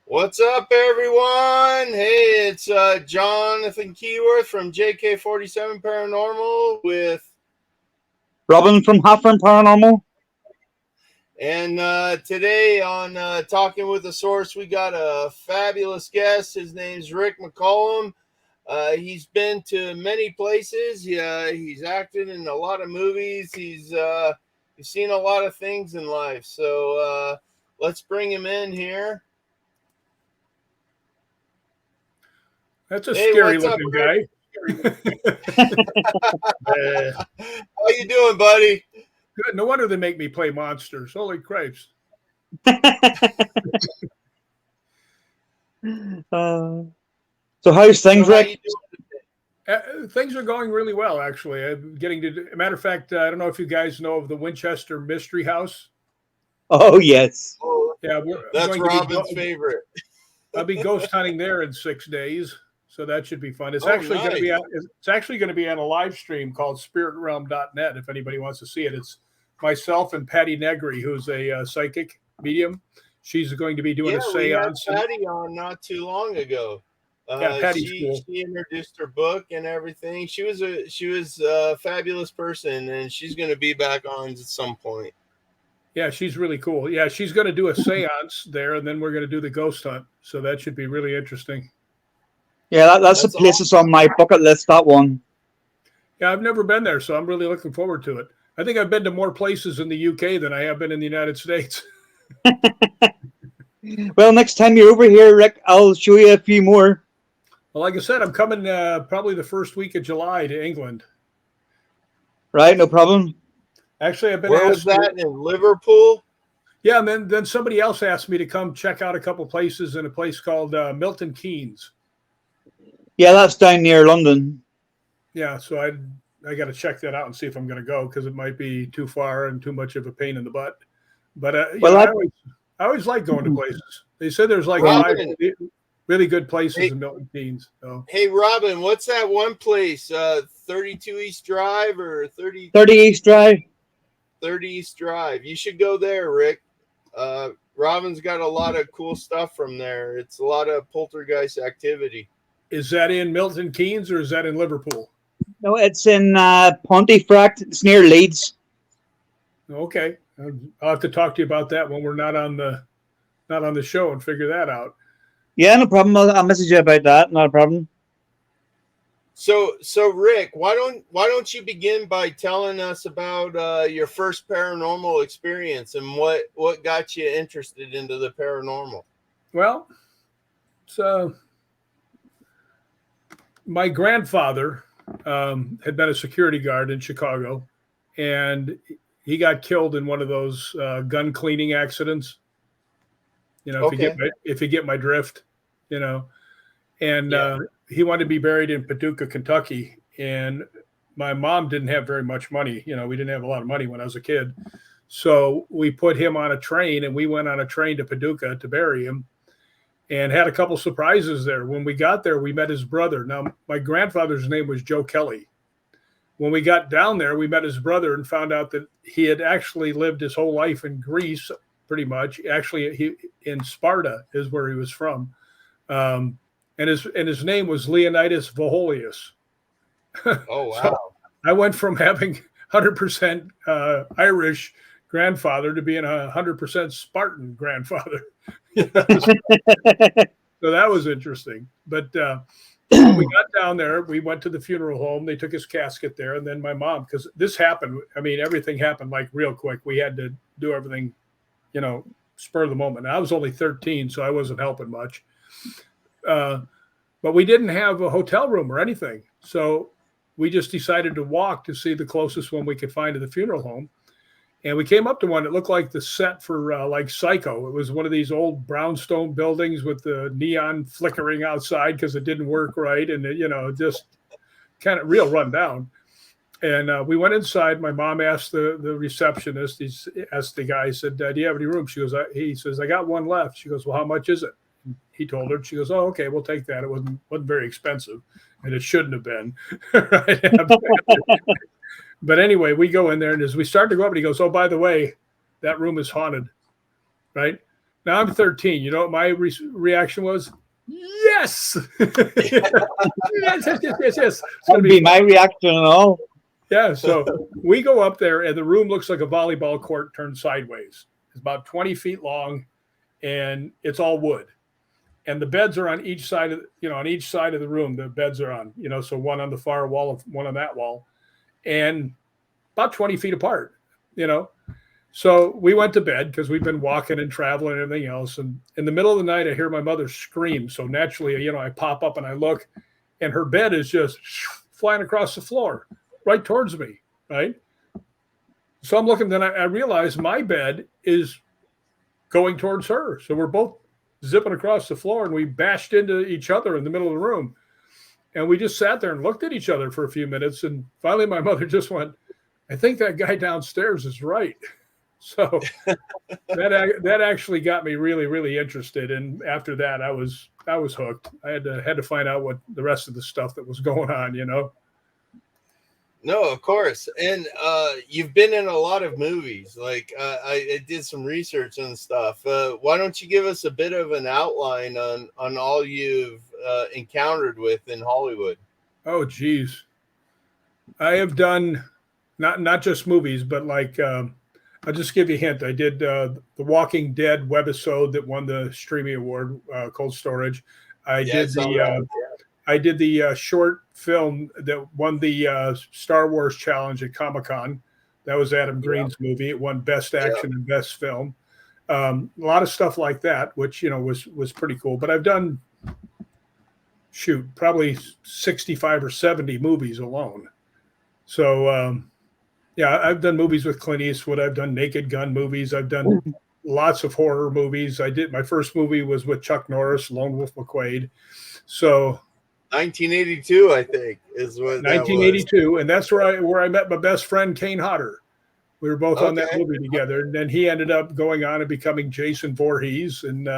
What's up, everyone? Hey, it's Jonathan Keyworth from JK47 Paranormal with Robin from Halfern Paranormal. And today on Talking with the Source, we got a fabulous guest. His name's Rick McCollum. He's been to many places. He's acted in a lot of movies. He's seen a lot of things in life. So let's bring him in here. That's a scary looking guy. How you doing, buddy? Good. No wonder they make me play monsters. Holy cripes. So how's things, Rick? Things are going really well, actually. I'm getting to. Matter of fact, I don't know if you guys know of the Winchester Mystery House. Oh yes. Yeah, that's Robin's favorite. I'll be ghost hunting there in 6 days, so that should be fun. It's actually going to be. It's actually going to be on a live stream called SpiritRealm.net. If anybody wants to see it, it's myself and Patty Negri, who's a psychic medium. She's going to be doing a seance. We had Patty on not too long ago. Patty's cool. She introduced her book and everything. She was a fabulous person, and she's going to be back on at some point. Yeah, she's really cool. Yeah, she's going to do a seance there, and then we're going to do the ghost hunt. So that should be really interesting. Yeah, that's the place that's on my bucket list, that one. Yeah, I've never been there, so I'm really looking forward to it. I think I've been to more places in the UK than I have been in the United States. Well, next time you're over here, Rick, I'll show you a few more. Well, like I said, I'm coming probably the first week of July to England. Right, no problem. Actually, I've been Where was that, in Liverpool? Yeah, and then somebody else asked me to come check out a couple places in a place called Milton Keynes. Yeah, that's down near London. Yeah, so I got to check that out and see if I'm going to go, because it might be too far and too much of a pain in the butt. But I always like going to places. They said there's like 5 really good places in Milton Keynes. So. Hey, Robin, what's that one place? 32 East Drive or 30 East Drive? 30 East Drive. You should go there, Rick. Robin's got a lot of cool stuff from there. It's a lot of poltergeist activity. Is that in Milton Keynes or is that in Liverpool? No, it's in Pontefract. It's near Leeds. Okay, I'll have to talk to you about that when we're not on the show and figure that out. Yeah, no problem. I'll message you about that. Not a problem. So Rick, why don't you begin by telling us about your first paranormal experience and what got you interested into the paranormal? Well, so my grandfather had been a security guard in Chicago, and he got killed in one of those gun cleaning accidents. You know, if you get my drift, you know, and he wanted to be buried in Paducah, Kentucky, and my mom didn't have very much money. You know, we didn't have a lot of money when I was a kid, so we put him on a train, and we went on a train to Paducah to bury him, and had a couple surprises there. When we got there, we met his brother. Now, my grandfather's name was Joe Kelly. When we got down there, we met his brother and found out that he had actually lived his whole life in Greece, pretty much. Actually, in Sparta is where he was from. And his name was Leonidas Voholius. Oh, wow. So I went from having 100% Irish grandfather to being 100% Spartan grandfather. So that was interesting. But when we got down there, we went to the funeral home. They took his casket there. And then my mom, because this happened, I mean, everything happened like real quick. We had to do everything, you know, spur of the moment. I was only 13, so I wasn't helping much. But we didn't have a hotel room or anything. So we just decided to walk to see the closest one we could find to the funeral home. And we came up to one that looked like the set for like Psycho. It was one of these old brownstone buildings with the neon flickering outside because it didn't work right. And, you know, just kind of real run down. And we went inside. My mom asked the receptionist, asked the guy, he said, do you have any room? She goes, he says, I got one left. She goes, well, how much is it? He told her. She goes, oh, okay, we'll take that. It wasn't very expensive, and it shouldn't have been. Right? But anyway, we go in there, and as we start to go up, and he goes, oh, by the way, that room is haunted. Right? Now I'm 13. You know what my reaction was? Yes. Yes. That would be my reaction and all. Yeah, so we go up there, and the room looks like a volleyball court turned sideways. It's about 20 feet long, and it's all wood. And the beds are on each side of the room. The beds are on, so one on the far wall, one on that wall, and about 20 feet apart. So we went to bed because we've been walking and traveling and everything else. And in the middle of the night, I hear my mother scream. So naturally, I pop up and I look, and her bed is just flying across the floor right towards me. Right. So I'm looking, then I realize my bed is going towards her. So we're both zipping across the floor, and we bashed into each other in the middle of the room. And we just sat there and looked at each other for a few minutes. And finally, my mother just went, I think that guy downstairs is right. So that actually got me really, really interested. And after that, I was hooked. I had to find out what the rest of the stuff that was going on, No, of course. And you've been in a lot of movies. Like I did some research on stuff. Why don't you give us a bit of an outline on all you've encountered with in Hollywood? Oh, geez. I have done not just movies, but like I'll just give you a hint. I did the Walking Dead webisode that won the streaming award, Cold Storage. I did the short film that won the Star Wars Challenge at Comic-Con. That was Adam Green's movie. It won Best Action and Best Film. A lot of stuff like that, which was pretty cool. But I've done probably 65 or 70 movies alone. So yeah, I've done movies with Clint Eastwood. I've done Naked Gun movies. I've done lots of horror movies. My first movie was with Chuck Norris, Lone Wolf McQuade. So 1982, I think, is what 1982, and that's where I met my best friend Kane Hodder. We were both on that movie together, and then he ended up going on and becoming Jason Voorhees. And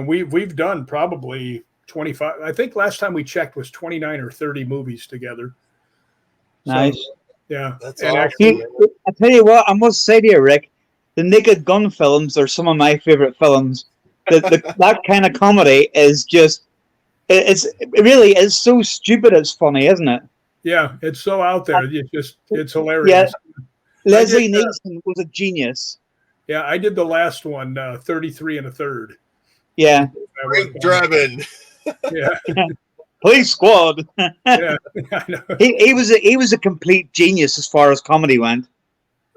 we've done probably 25. I think last time we checked was 29 or 30 movies together. Nice. So, yeah, that's and awesome. Actually, I tell you what, I must say to you, Rick, the Naked Gun films are some of my favorite films. That kind of comedy is just, it really is so stupid. It's funny, isn't it? Yeah, it's so out there. It's hilarious. Yeah, Leslie Nielsen was a genius. Yeah, I did the last one, 33 1/3. Yeah, Frank Drebin. Yeah. Police Squad. Yeah, I know. He was a complete genius as far as comedy went.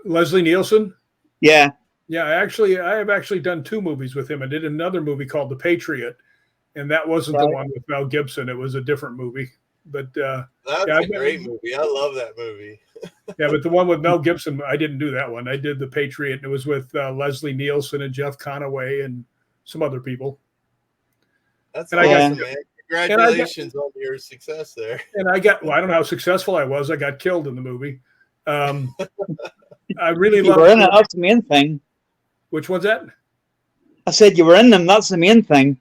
Leslie Nielsen. Yeah. Yeah, I have actually done 2 movies with him. I did another movie called The Patriot, and that wasn't the one with Mel Gibson. It was a different movie. But that's a great movie. I love that movie. Yeah, but the one with Mel Gibson, I didn't do that one. I did The Patriot, and it was with Leslie Nielsen and Jeff Conaway and some other people. That's awesome, man. Congratulations on your success there. And I don't know how successful I was. I got killed in the movie. I really You were in it. That's the main thing. Which one's that? I said you were in them. That's the main thing.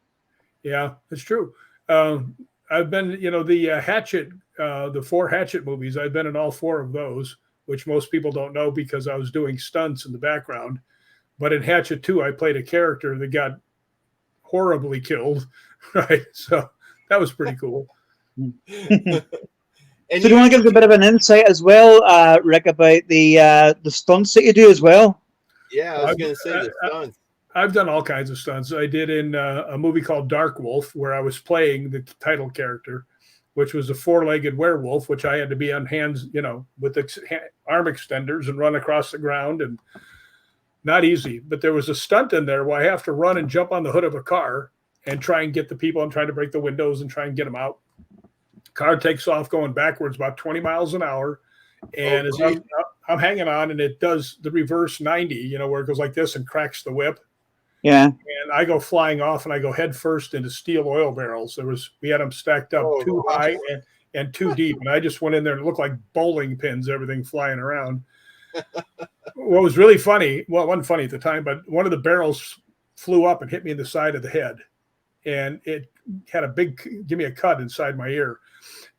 Yeah, it's true. I've been, the Hatchet, the 4 Hatchet movies. I've been in all 4 of those, which most people don't know because I was doing stunts in the background. But in Hatchet 2, I played a character that got horribly killed. Right. So that was pretty cool. And so do you want to give us a bit of an insight as well, Rick, about the stunts that you do as well? Yeah, I was going to say the stunts. I've done all kinds of stunts. I did in a movie called Dark Wolf, where I was playing the title character, which was a 4-legged werewolf, which I had to be on hands, with arm extenders and run across the ground, and not easy. But there was a stunt in there where I have to run and jump on the hood of a car and try and get the people. I'm trying to break the windows and try and get them out. Car takes off going backwards about 20 miles an hour. And as I'm hanging on, and it does the reverse 90, where it goes like this and cracks the whip. Yeah. And I go flying off, and I go head first into steel oil barrels. We had them stacked up too high, and too deep. And I just went in there and it looked like bowling pins, everything flying around. What was really funny, well, it wasn't funny at the time, but one of the barrels flew up and hit me in the side of the head. And it had give me a cut inside my ear.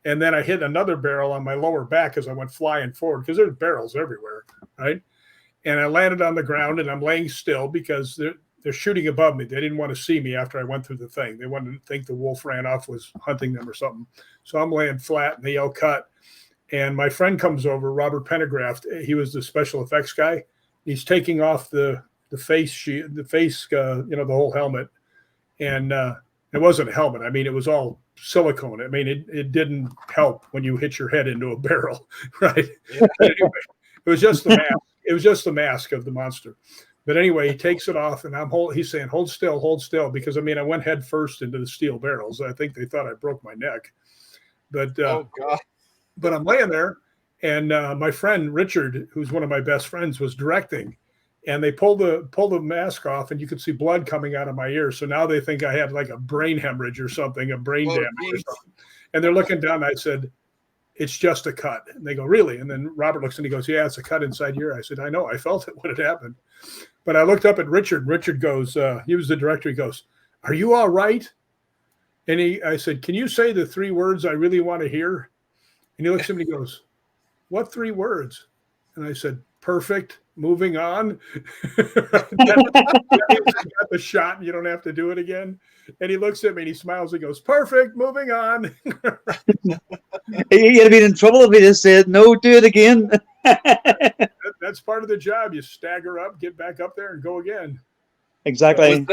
And then I hit another barrel on my lower back as I went flying forward, because there's barrels everywhere, right? And I landed on the ground, and I'm laying still because they're shooting above me. They didn't want to see me after I went through the thing. They wanted to think the wolf ran off, was hunting them or something. So I'm laying flat, and they yell cut. And my friend comes over, Robert Pendergraft. He was the special effects guy. He's taking off the face sheet, the face, the whole helmet. And it wasn't a helmet. I mean, it was all silicone. I mean, it didn't help when you hit your head into a barrel, right? Yeah. Anyway, it was just the mask. It was just the mask of the monster. But anyway, he takes it off, and he's saying, hold still, because, I mean, I went head first into the steel barrels. I think they thought I broke my neck. But oh, God. But I'm laying there, and my friend Richard, who's one of my best friends, was directing. And they pulled the mask off, and you could see blood coming out of my ear. So now they think I had like a brain hemorrhage or something, a brain damage or something. And they're looking down. And I said, it's just a cut. And they go, really? And then Robert looks and he goes, yeah, it's a cut inside your ear. I said, I know. I felt it when it happened. But I looked up at Richard. Richard goes, he was the director. He goes, are you all right? And I said, can you say the 3 words I really want to hear? And he looks at me and he goes, what 3 words? And I said, perfect. Moving on. You got the shot and you don't have to do it again. And he looks at me and he smiles and goes, perfect, moving on. You'd have been in trouble if he just said, no, do it again. That's part of the job. You stagger up, get back up there, and go again. Exactly.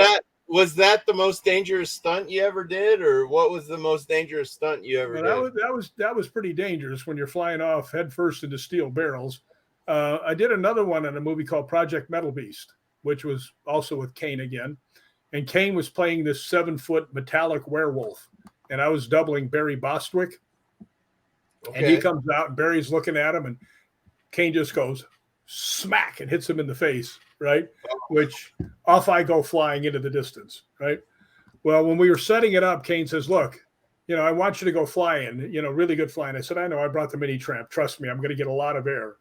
Was that the most dangerous stunt you ever did, or what was the most dangerous stunt you ever did? That was pretty dangerous when you're flying off head first into steel barrels. I did another one in a movie called Project Metal Beast, which was also with Kane again. And Kane was playing this 7-foot metallic werewolf. And I was doubling Barry Bostwick. Okay. And he comes out, and Barry's looking at him, and Kane just goes smack and hits him in the face, right? Which off I go flying into the distance, right? Well, when we were setting it up, Kane says, look, I want you to go flying, really good flying. I said, I know, I brought the mini tramp. Trust me, I'm going to get a lot of air.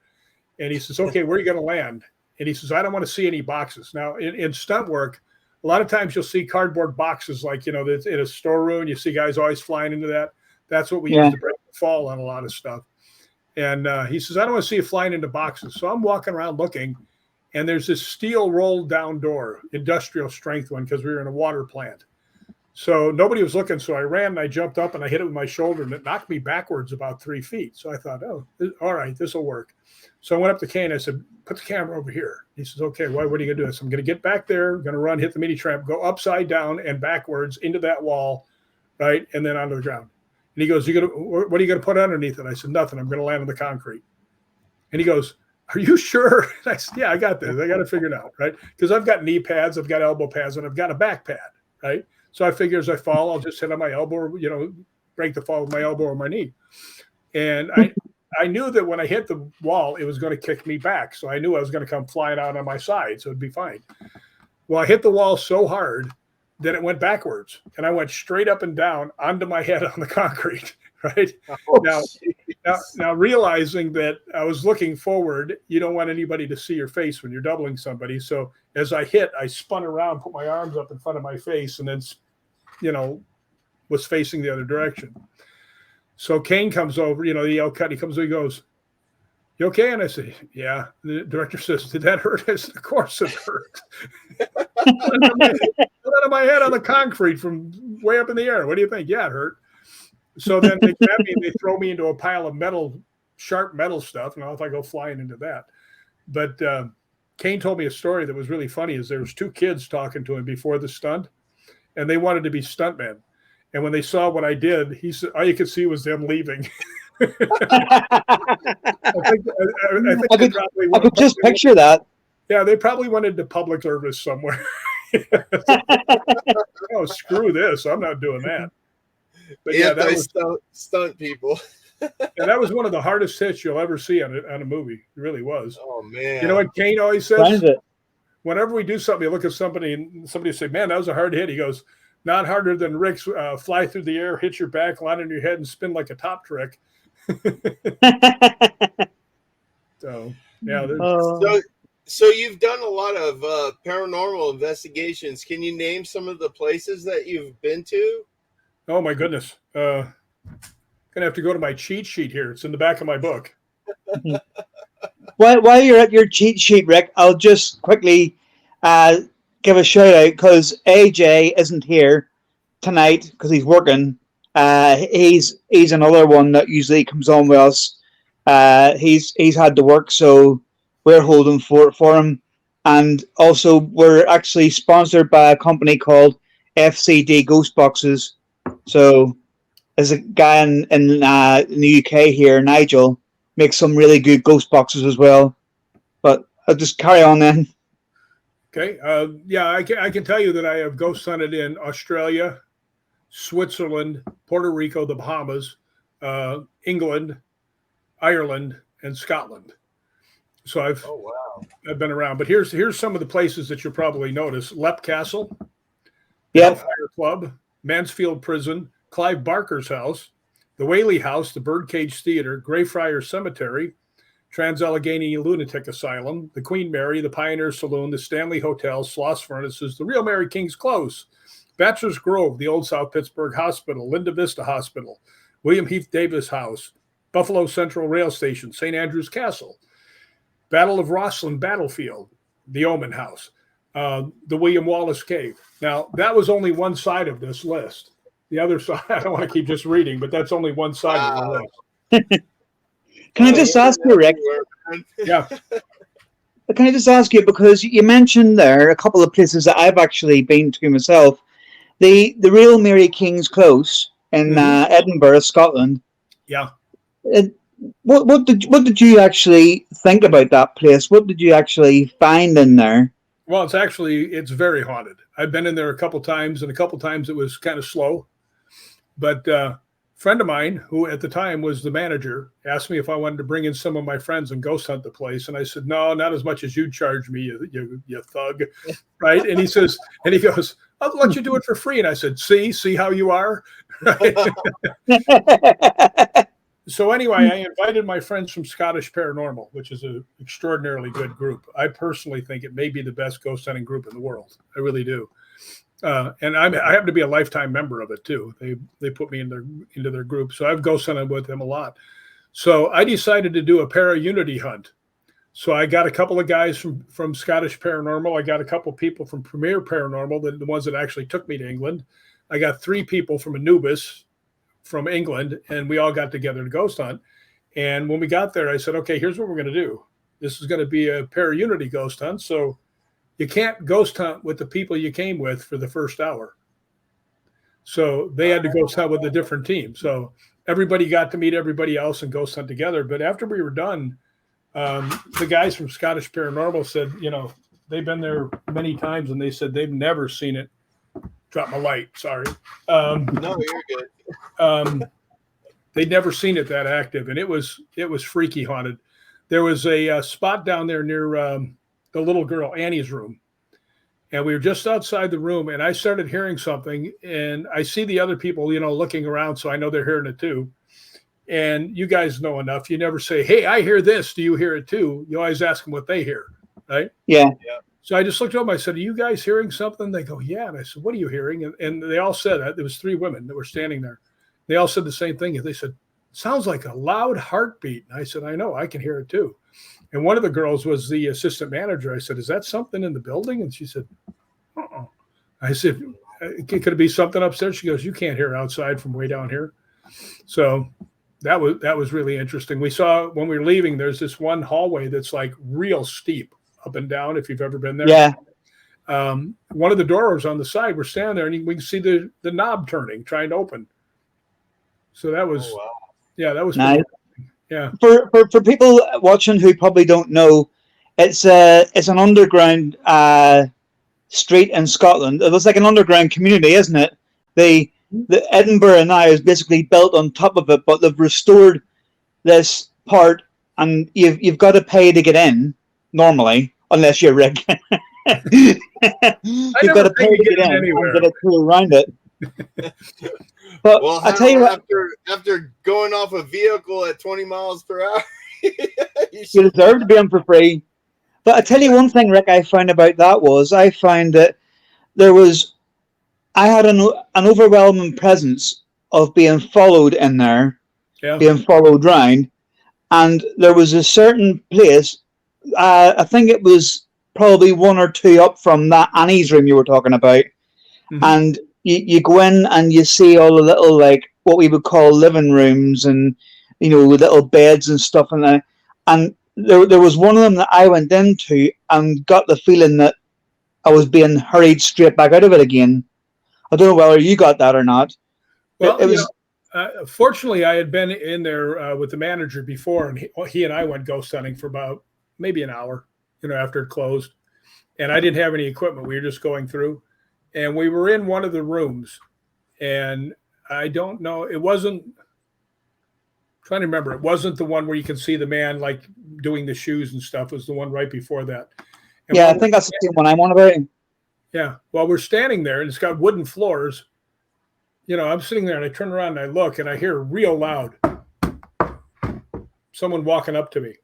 And he says, okay, where are you going to land? And he says, I don't want to see any boxes. Now, in stunt work, a lot of times you'll see cardboard boxes, like, in a storeroom. You see guys always flying into that. That's what we use to break the fall on a lot of stuff. And he says, I don't want to see you flying into boxes. So I'm walking around looking, and there's this steel rolled down door, industrial strength one, because we were in a water plant. So nobody was looking. So I ran and I jumped up and I hit it with my shoulder, and it knocked me backwards about 3 feet. So I thought, oh, all right, this will work. So I went up to Kane. I said, put the camera over here. He says, okay, what are you going to do? I said, I'm going to get back there, going to run, hit the mini tramp, go upside down and backwards into that wall, right, and then onto the ground. And he goes, what are you going to put underneath it? I said, nothing. I'm going to land on the concrete. And he goes, are you sure? And I said, yeah, I got this. I got it figured out, right? Because I've got knee pads, I've got elbow pads, and I've got a back pad, right? So I figure as I fall, I'll just hit on my elbow, break the fall with my elbow or my knee. And I knew that when I hit the wall, it was going to kick me back. So I knew I was going to come flying out on my side. So it'd be fine. Well, I hit the wall so hard that it went backwards. And I went straight up and down onto my head on the concrete. Right. Oh, now, realizing that I was looking forward, you don't want anybody to see your face when you're doubling somebody. So as I hit, I spun around, put my arms up in front of my face, and then, was facing the other direction. So Kane comes over, the yell cut. He comes over, he goes, you okay? And I said, yeah. The director says, did that hurt? I said, of course it hurt. Out of my head on the concrete from way up in the air. What do you think? Yeah, it hurt. So then they grab me and they throw me into a pile of sharp metal stuff. And I'll if I go flying into that. But Kane told me a story that was really funny. Is there was 2 kids talking to him before the stunt, and they wanted to be stuntmen. And when they saw what I did, he said, all you could see was them leaving. I could just picture that. Yeah, they probably went into public service somewhere. Oh, screw this. I'm not doing that. But yeah, that was stunt people. And that was one of the hardest hits you'll ever see on a movie. It really was. Oh, man. You know what Kane always says? Whenever we do something, you look at somebody and somebody say, man, that was a hard hit. He goes, not harder than Rick's fly through the air, hit your back, land on your head, and spin like a top trick. So yeah. So you've done a lot of paranormal investigations. Can you name some of the places that you've been to? Oh my goodness. Gonna have to go to my cheat sheet here. It's in the back of my book. While you're at your cheat sheet, Rick, I'll just quickly give a shout out because AJ isn't here tonight because he's working. He's another one that usually comes on with us. He's had to work, so we're holding for him. And also, we're actually sponsored by a company called FCD Ghost Boxes. So there's a guy in the UK here, Nigel, makes some really good ghost boxes as well. But I'll just carry on then. Okay. Yeah, I can tell you that I have ghost hunted in Australia, Switzerland, Puerto Rico, the Bahamas, England, Ireland, and Scotland. So I've been around. But here's some of the places that you'll probably notice: Leap Castle, Hellfire Club, Mansfield Prison, Clive Barker's house, the Whaley House, the Birdcage Theater, Greyfriars Cemetery, Trans-Allegheny Lunatic Asylum, the Queen Mary, the Pioneer Saloon, the Stanley Hotel, Sloss Furnaces, the Real Mary King's Close, Bachelor's Grove, the Old South Pittsburgh Hospital, Linda Vista Hospital, William Heath Davis House, Buffalo Central Rail Station, St. Andrews Castle, Battle of Rosslyn Battlefield, the Omen House, the William Wallace Cave. Now, that was only one side of this list. The other side, I don't want to keep just reading, but that's only one side of the list. Can I just ask you, Rick? Yeah. Can I just ask you, because you mentioned there a couple of places that I've actually been to myself. The Real Mary King's Close in Edinburgh, Scotland. Yeah. What did you actually think about that place? What did you actually find in there? Well, it's very haunted. I've been in there a couple times, and a couple times it was kind of slow. But a friend of mine, who at the time was the manager, asked me if I wanted to bring in some of my friends and ghost hunt the place. And I said, no, not as much as you charge me, you thug. Right. And he goes, I'll let you do it for free. And I said, see how you are. Right? So anyway, I invited my friends from Scottish Paranormal, which is an extraordinarily good group. I personally think it may be the best ghost hunting group in the world. I really do. And I happen to be a lifetime member of it too. They put me into their group, so I've ghost hunted with them a lot. So I decided to do a para-unity hunt. So I got a couple of guys from Scottish Paranormal. I got a couple of people from Premier Paranormal, the ones that actually took me to England. I got 3 people from Anubis from England, and we all got together to ghost hunt. And when we got there, I said, okay, here's what we're going to do. This is going to be a para-unity ghost hunt. So you can't ghost hunt with the people you came with for the first hour. So they had to ghost hunt with a different team. So everybody got to meet everybody else and ghost hunt together. But after we were done, the guys from Scottish Paranormal said, they've been there many times, and they said they've never seen it. Drop my light. Sorry. No, you're good. They'd never seen it that active, and it was freaky haunted. There was a spot down there near the little girl Annie's room, and we were just outside the room, and I started hearing something, and I see the other people, looking around, so I know they're hearing it too. And you guys know enough. You never say, "Hey, I hear this. Do you hear it too?" You always ask them what they hear, right? Yeah. So I just looked up. I said, "Are you guys hearing something?" They go, "Yeah." And I said, "What are you hearing?" And they all said that. There was 3 women that were standing there. They all said the same thing. They said, "Sounds like a loud heartbeat." And I said, "I know. I can hear it too." And one of the girls was the assistant manager. I said, "Is that something in the building?" And she said, "Uh-uh." I said, "Could it be something upstairs?" She goes, "You can't hear outside from way down here." So that was really interesting. We saw when we were leaving, there's this one hallway that's like real steep up and down, if you've ever been there. Yeah. One of the doors on the side, we're standing there, and we can see the knob turning, trying to open. So that was, that was nice. Yeah. For people watching who probably don't know, it's an underground street in Scotland. It was like an underground community, isn't it? The Edinburgh now is basically built on top of it, but they've restored this part, and you've got to pay to get in normally, unless you're Rick. You've got to pay to get in anywhere. And get a tour around it. But Well, I tell you what, after going off a vehicle at 20 miles per hour, you deserve to be on for free. But I tell you one thing, Rick, I found about that was I found that I had an overwhelming presence of being followed in there, Yeah. being followed round, and there was a certain place. I think it was probably one or two up from that Annie's room you were talking about, and you go in and you see all the little like what we would call living rooms and with little beds and stuff and that. And there was one of them that I went into and got the feeling that I was being hurried straight back out of it again. I don't know whether you got that or not. Well, It was fortunately, I had been in there with the manager before, and he and I went ghost hunting for about maybe an hour, after it closed. And I didn't have any equipment. We were just going through. And we were in one of the rooms. And I don't know, it wasn't, I'm trying to remember, it wasn't the one where you can see the man like doing the shoes and stuff. It was the one right before that. And yeah, I think that's the same one I'm on about. Yeah. While we're standing there, and it's got wooden floors, I'm sitting there and I turn around and I look and I hear real loud someone walking up to me.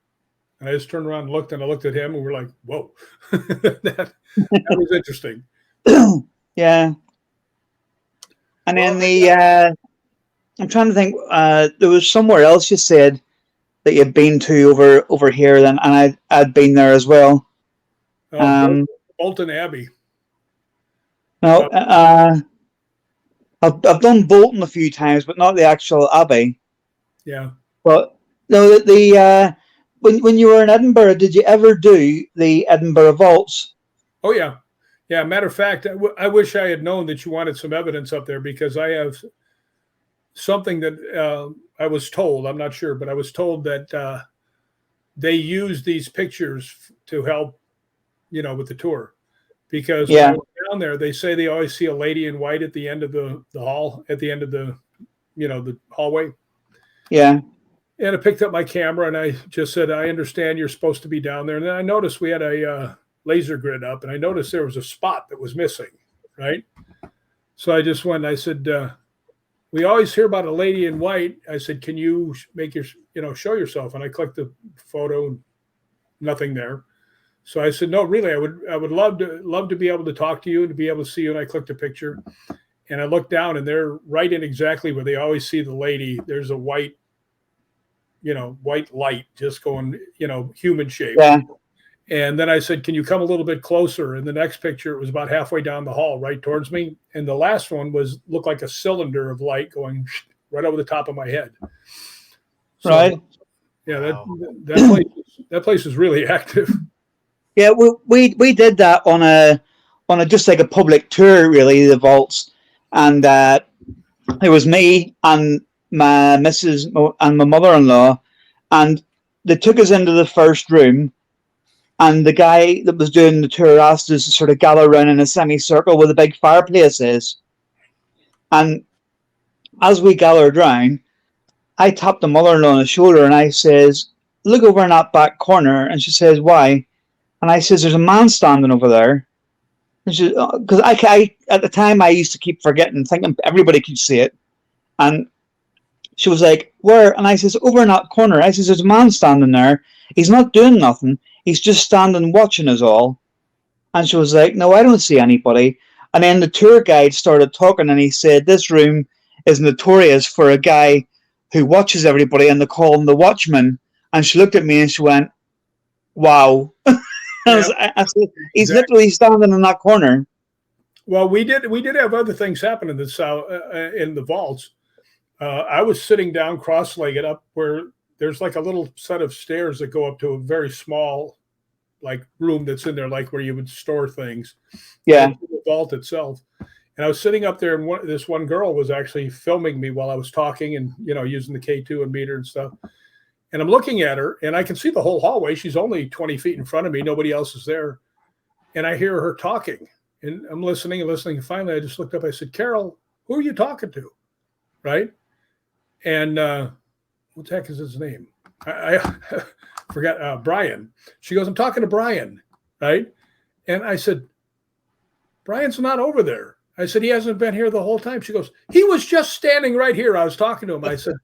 And I just turned around and looked, and I looked at him, and we're like, whoa, that was interesting. Yeah. And then I'm trying to think, there was somewhere else you said that you'd been to over here, and I'd been there as well. Bolton Abbey. No, I've done Bolton a few times, but not the actual Abbey. Yeah. But no, when you were in Edinburgh, did you ever do the Edinburgh vaults? Oh yeah, yeah. Matter of fact, I wish I had known that you wanted some evidence up there, because I have something that I was told. I'm not sure, but I was told that they use these pictures to help, with the tour. Because when I was down there, they say they always see a lady in white at the end of the hall, at the end of the hallway. Yeah. And I picked up my camera and I just said, I understand you're supposed to be down there. And then I noticed we had a laser grid up, and I noticed there was a spot that was missing, right? So I just went, I said, we always hear about a lady in white. I said, can you make show yourself? And I clicked the photo and nothing there. So I said, no, really, I would love to be able to talk to you and to be able to see you. And I clicked a picture and I looked down, and they're right in exactly where they always see the lady. There's a white light just going, human shape. Yeah. And then I said, can you come a little bit closer? And the next picture, it was about halfway down the hall, right towards me. And the last one looked like a cylinder of light going right over the top of my head. So, right. Yeah. That place is really active. Yeah. We did that on a just like a public tour, really, the vaults. And it was me and my missus and my mother-in-law, and they took us into the first room, and the guy that was doing the tour asked us to sort of gather around in a semicircle where the big fireplace is. And as we gathered round, I tapped the mother-in-law on the shoulder and I says, look over in that back corner. And she says, why? And I says, there's a man standing over there. Because I at the time I used to keep forgetting, thinking everybody could see it. And she was like, where? And I says, over in that corner. I says, there's a man standing there. He's not doing nothing. He's just standing watching us all. And she was like, no, I don't see anybody. And then the tour guide started talking, and he said, this room is notorious for a guy who watches everybody, and they call him the Watchman. And she looked at me and she went, wow. I said, he's literally standing in that corner. Well, we did have other things happen in the vaults. I was sitting down cross-legged up where there's like a little set of stairs that go up to a very small like room that's in there, like where you would store things. Yeah. The vault itself. And I was sitting up there, and this one girl was actually filming me while I was talking and, using the K2 and meter and stuff. And I'm looking at her, and I can see the whole hallway. She's only 20 feet in front of me. Nobody else is there. And I hear her talking, and I'm listening and listening. And finally, I just looked up. I said, Carol, who are you talking to? Right? And what the heck is his name? I forgot. Brian. She goes, I'm talking to Brian. Right? And I said, Brian's not over there. I said, he hasn't been here the whole time. She goes, he was just standing right here. I was talking to him. I said,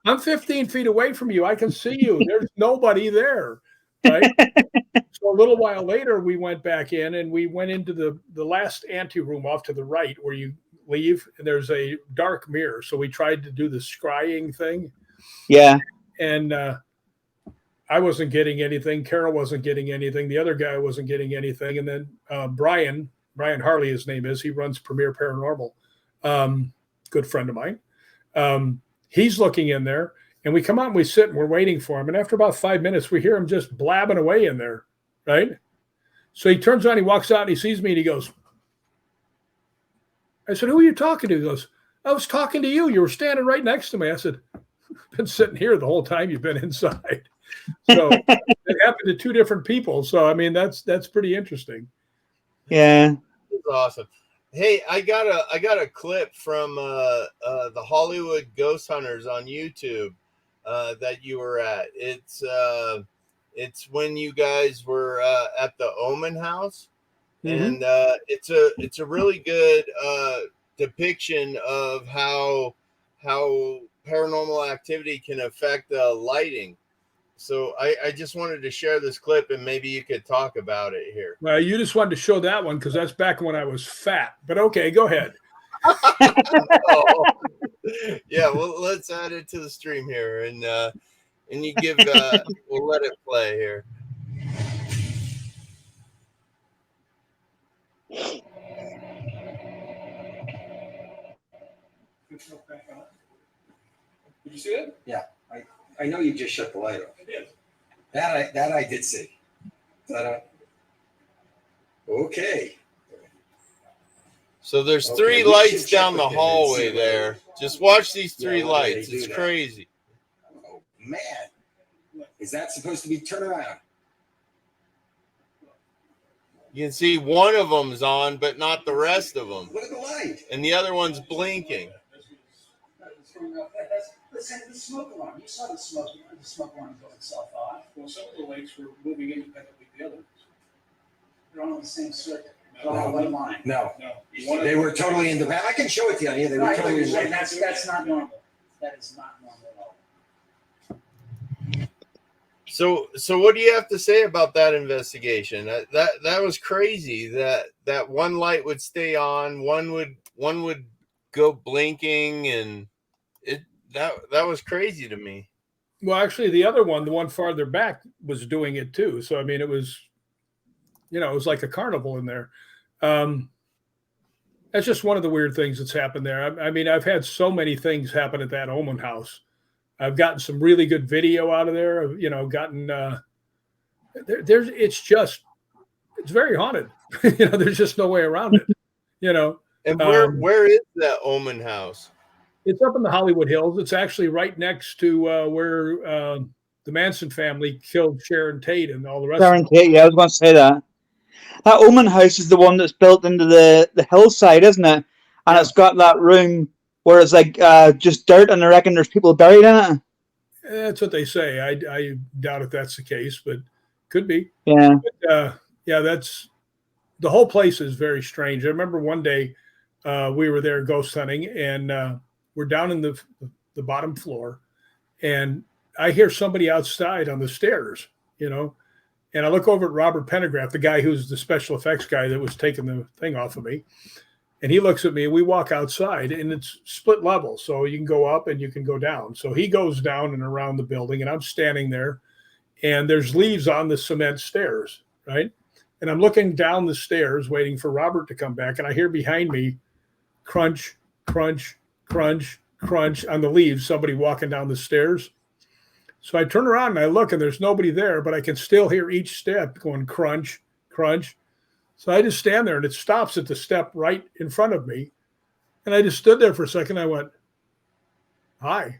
I'm 15 feet away from you. I can see you. There's nobody there. Right. So a little while later, we went back in and we went into the last ante room off to the right where you leave. And there's a dark mirror. So we tried to do the scrying thing. Yeah. And I wasn't getting anything. Carol wasn't getting anything. The other guy wasn't getting anything. And then Brian Harley, his name is, he runs Premier Paranormal. Good friend of mine. He's looking in there, and we come out and we sit and we're waiting for him. And after about 5 minutes, we hear him just blabbing away in there, right? So he turns around, he walks out, and he sees me, and he goes, I said, who are you talking to? He goes, I was talking to you. You were standing right next to me. I said, I've been sitting here the whole time you've been inside. So it happened to two different people. So, I mean, that's pretty interesting. Yeah. That's awesome. Hey, I got a clip from the Hollywood Ghost Hunters on YouTube that you were at. It's when you guys were at the Omen House, and it's a really good depiction of how paranormal activity can affect lighting. So I just wanted to share this clip, and maybe you could talk about it here. Well, you just wanted to show that one because that's back when I was fat. But okay, go ahead. Oh. Yeah, well, let's add it to the stream here, and you give. We'll let it play here. Did you see it? Yeah, I know you just shut the light off. I did. That I did see. Okay. So there's Okay, three we lights should check down the with them and hallway see what there. it is. Just watch these three Yeah, why do they lights. do It's that? crazy. Oh man, is that supposed to be turn around? You can see one of them's on, but not the rest of them. Look at the light. And the other one's blinking. That's the smoke alarm. You saw the smoke alarm go itself off. Well, some of the lights were moving independently of the others. They're all on the same circuit. They're No. all on one line. No, No. they were totally independent. I can show it to you. Yeah, they were Right, totally right, independent. that's not normal. That is not normal at all. So what do you have to say about that investigation? That was crazy. That one light would stay on, one would go blinking, and that was crazy to me. Well, actually, the other one, the one farther back, was doing it too. So I mean, it was like a carnival in there. That's just one of the weird things that's happened there. I mean, I've had so many things happen at that Omen House. I've gotten some really good video out of there. It's very haunted. There's just no way around it. And where is that Omen House? It's up in the Hollywood Hills. It's actually right next to where the Manson family killed Sharon Tate and all the rest. Sharon Tate, yeah, I was going to say that. That Omen House is the one that's built into the hillside, isn't it? And it's got that room where it's like just dirt, and I reckon there's people buried in it. That's what they say. I doubt if that's the case, but could be. Yeah. But, that's the whole place is very strange. I remember one day we were there ghost hunting, and we're down in the bottom floor, and I hear somebody outside on the stairs, and I look over at Robert Pendergraft, the guy who's the special effects guy that was taking the thing off of me. And he looks at me, and we walk outside, and it's split level. So you can go up and you can go down. So he goes down and around the building, and I'm standing there, and there's leaves on the cement stairs, right? And I'm looking down the stairs waiting for Robert to come back, and I hear behind me crunch, crunch, crunch, crunch on the leaves, somebody walking down the stairs. So I turn around and I look, and there's nobody there, but I can still hear each step going crunch, crunch. So I just stand there, and it stops at the step right in front of me. And I just stood there for a second. I went, hi.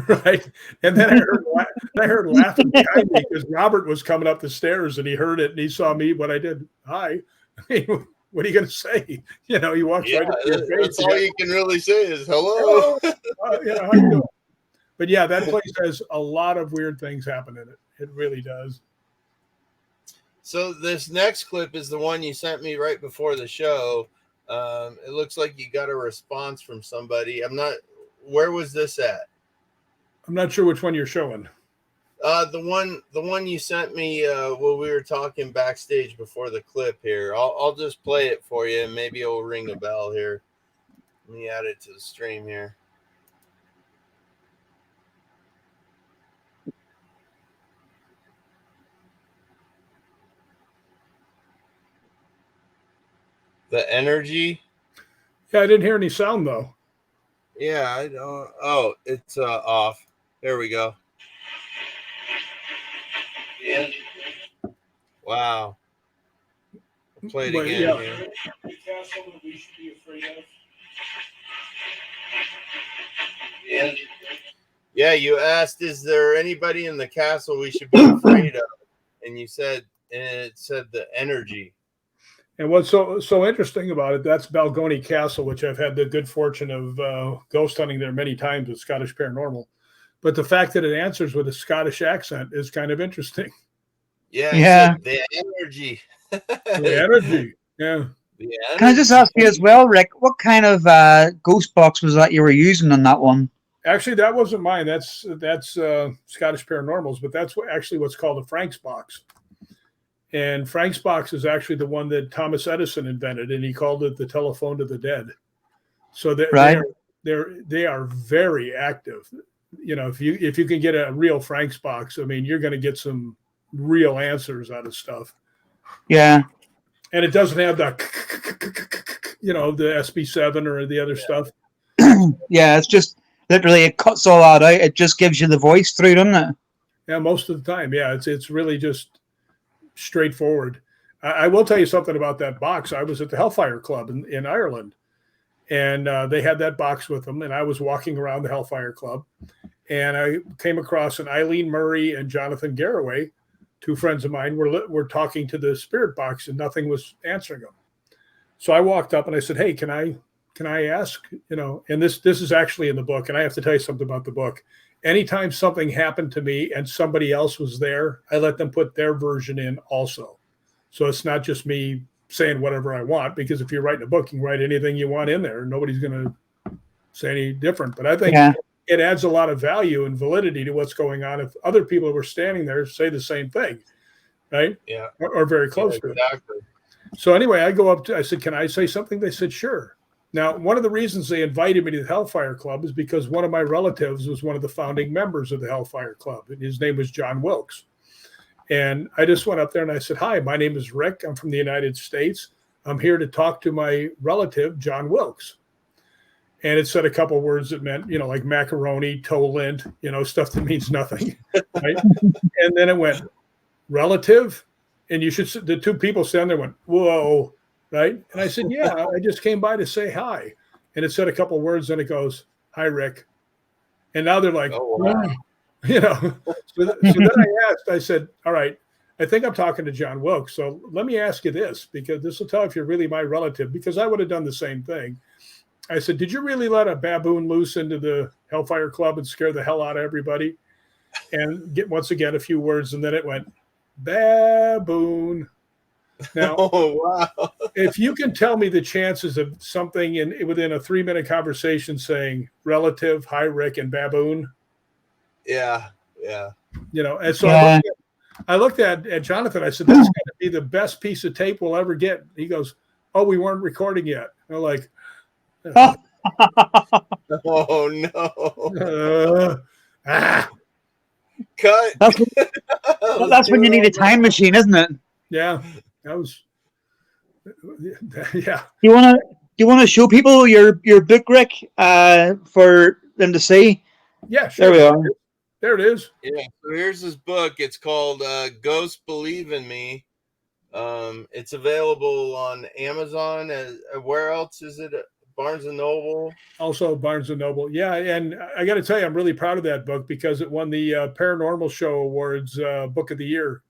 Right. And then I heard laughing behind me because Robert was coming up the stairs, and he heard it, and he saw me when I did. Hi. I mean, what are you going to say? He walks right up to your face. That's all you can really say is hello. How you doing? But yeah, that place has a lot of weird things happen in it. It really does. So this next clip is the one you sent me right before the show. It looks like you got a response from somebody. I'm not. Where was this at? I'm not sure which one you're showing. The one you sent me while we were talking backstage before the clip here. I'll just play it for you, and maybe it'll ring a bell here. Let me add it to the stream here. The energy. Yeah, I didn't hear any sound though. Yeah, I don't. Oh, it's off. There we go. Yeah. Wow. I'll play it But, again yeah. here. The castle that we should be afraid of. Yeah. Yeah, you asked, is there anybody in the castle we should be afraid of? And you said, and it said the energy. And what's so interesting about it, that's Balgony Castle, which I've had the good fortune of ghost hunting there many times with Scottish Paranormal. But the fact that it answers with a Scottish accent is kind of interesting. Yeah, Yeah. the energy. The energy, yeah. The energy. Can I just ask you as well, Rick, what kind of ghost box was that you were using on that one? Actually, that wasn't mine. That's Scottish Paranormals, but that's actually what's called a Frank's box. And Frank's box is actually the one that Thomas Edison invented, and he called it the telephone to the dead. So Right. they are very active. You know, if you can get a real Frank's box, I mean, you're going to get some real answers out of stuff. Yeah. And it doesn't have that, you know, the SB7 or the other stuff. Yeah, it's just literally it cuts all that out. It just gives you the voice through, doesn't it? Yeah, most of the time. Yeah, it's really just straightforward. I will tell you something about that box. I was at the Hellfire Club in Ireland, and they had that box with them, and I was walking around the Hellfire Club, and I came across an Eileen Murray and Jonathan Garraway, two friends of mine, were talking to the spirit box, and nothing was answering them. So I walked up and I said, "Hey, can I ask, you know," and this is actually in the book, and I have to tell you something about the book. Anytime something happened to me and somebody else was there, I let them put their version in also. So it's not just me saying whatever I want, because if you're writing a book, you can write anything you want in there. Nobody's going to say any different. But I think it adds a lot of value and validity to what's going on if other people who are standing there say the same thing, right? Yeah. Or very close to exactly. it. So anyway, I go up to, I said, "Can I say something?" They said, "Sure." Now, one of the reasons they invited me to the Hellfire Club is because one of my relatives was one of the founding members of the Hellfire Club, and his name was John Wilkes. And I just went up there and I said, "Hi, my name is Rick. I'm from the United States. I'm here to talk to my relative, John Wilkes." And it said a couple of words that meant, you know, like macaroni, toe lint, you know, stuff that means nothing, right? And then it went, "Relative?" And you should, the two people standing there went, "Whoa." Right. And I said, "Yeah, I just came by to say hi." And it said a couple of words, and it goes, "Hi, Rick." And now they're like, Oh, wow. you know. So then I asked, I said, "All right, I think I'm talking to John Wilkes. So let me ask you this, because this will tell if you're really my relative, because I would have done the same thing." I said, "Did you really let a baboon loose into the Hellfire Club and scare the hell out of everybody?" And get once again a few words, and then it went, "Baboon." Now, oh, wow. if you can tell me the chances of something within a 3-minute conversation saying relative, hi, Rick, and baboon. Yeah. You know, and so Yeah. I looked at Jonathan. I said, "That's going to be the best piece of tape we'll ever get." He goes, "Oh, we weren't recording yet." I'm like, Oh, no. Cut. That's when you need a time machine, isn't it? Yeah, that was, yeah. Do you want to show people your book, Rick, for them to see? Yeah, sure. There we are. There it is. Yeah. So here's his book. It's called Ghosts Believe in Me. It's available on Amazon. Where else is it? Barnes and Noble. Also Barnes and Noble. Yeah, and I got to tell you, I'm really proud of that book because it won the Paranormal Show Awards Book of the Year.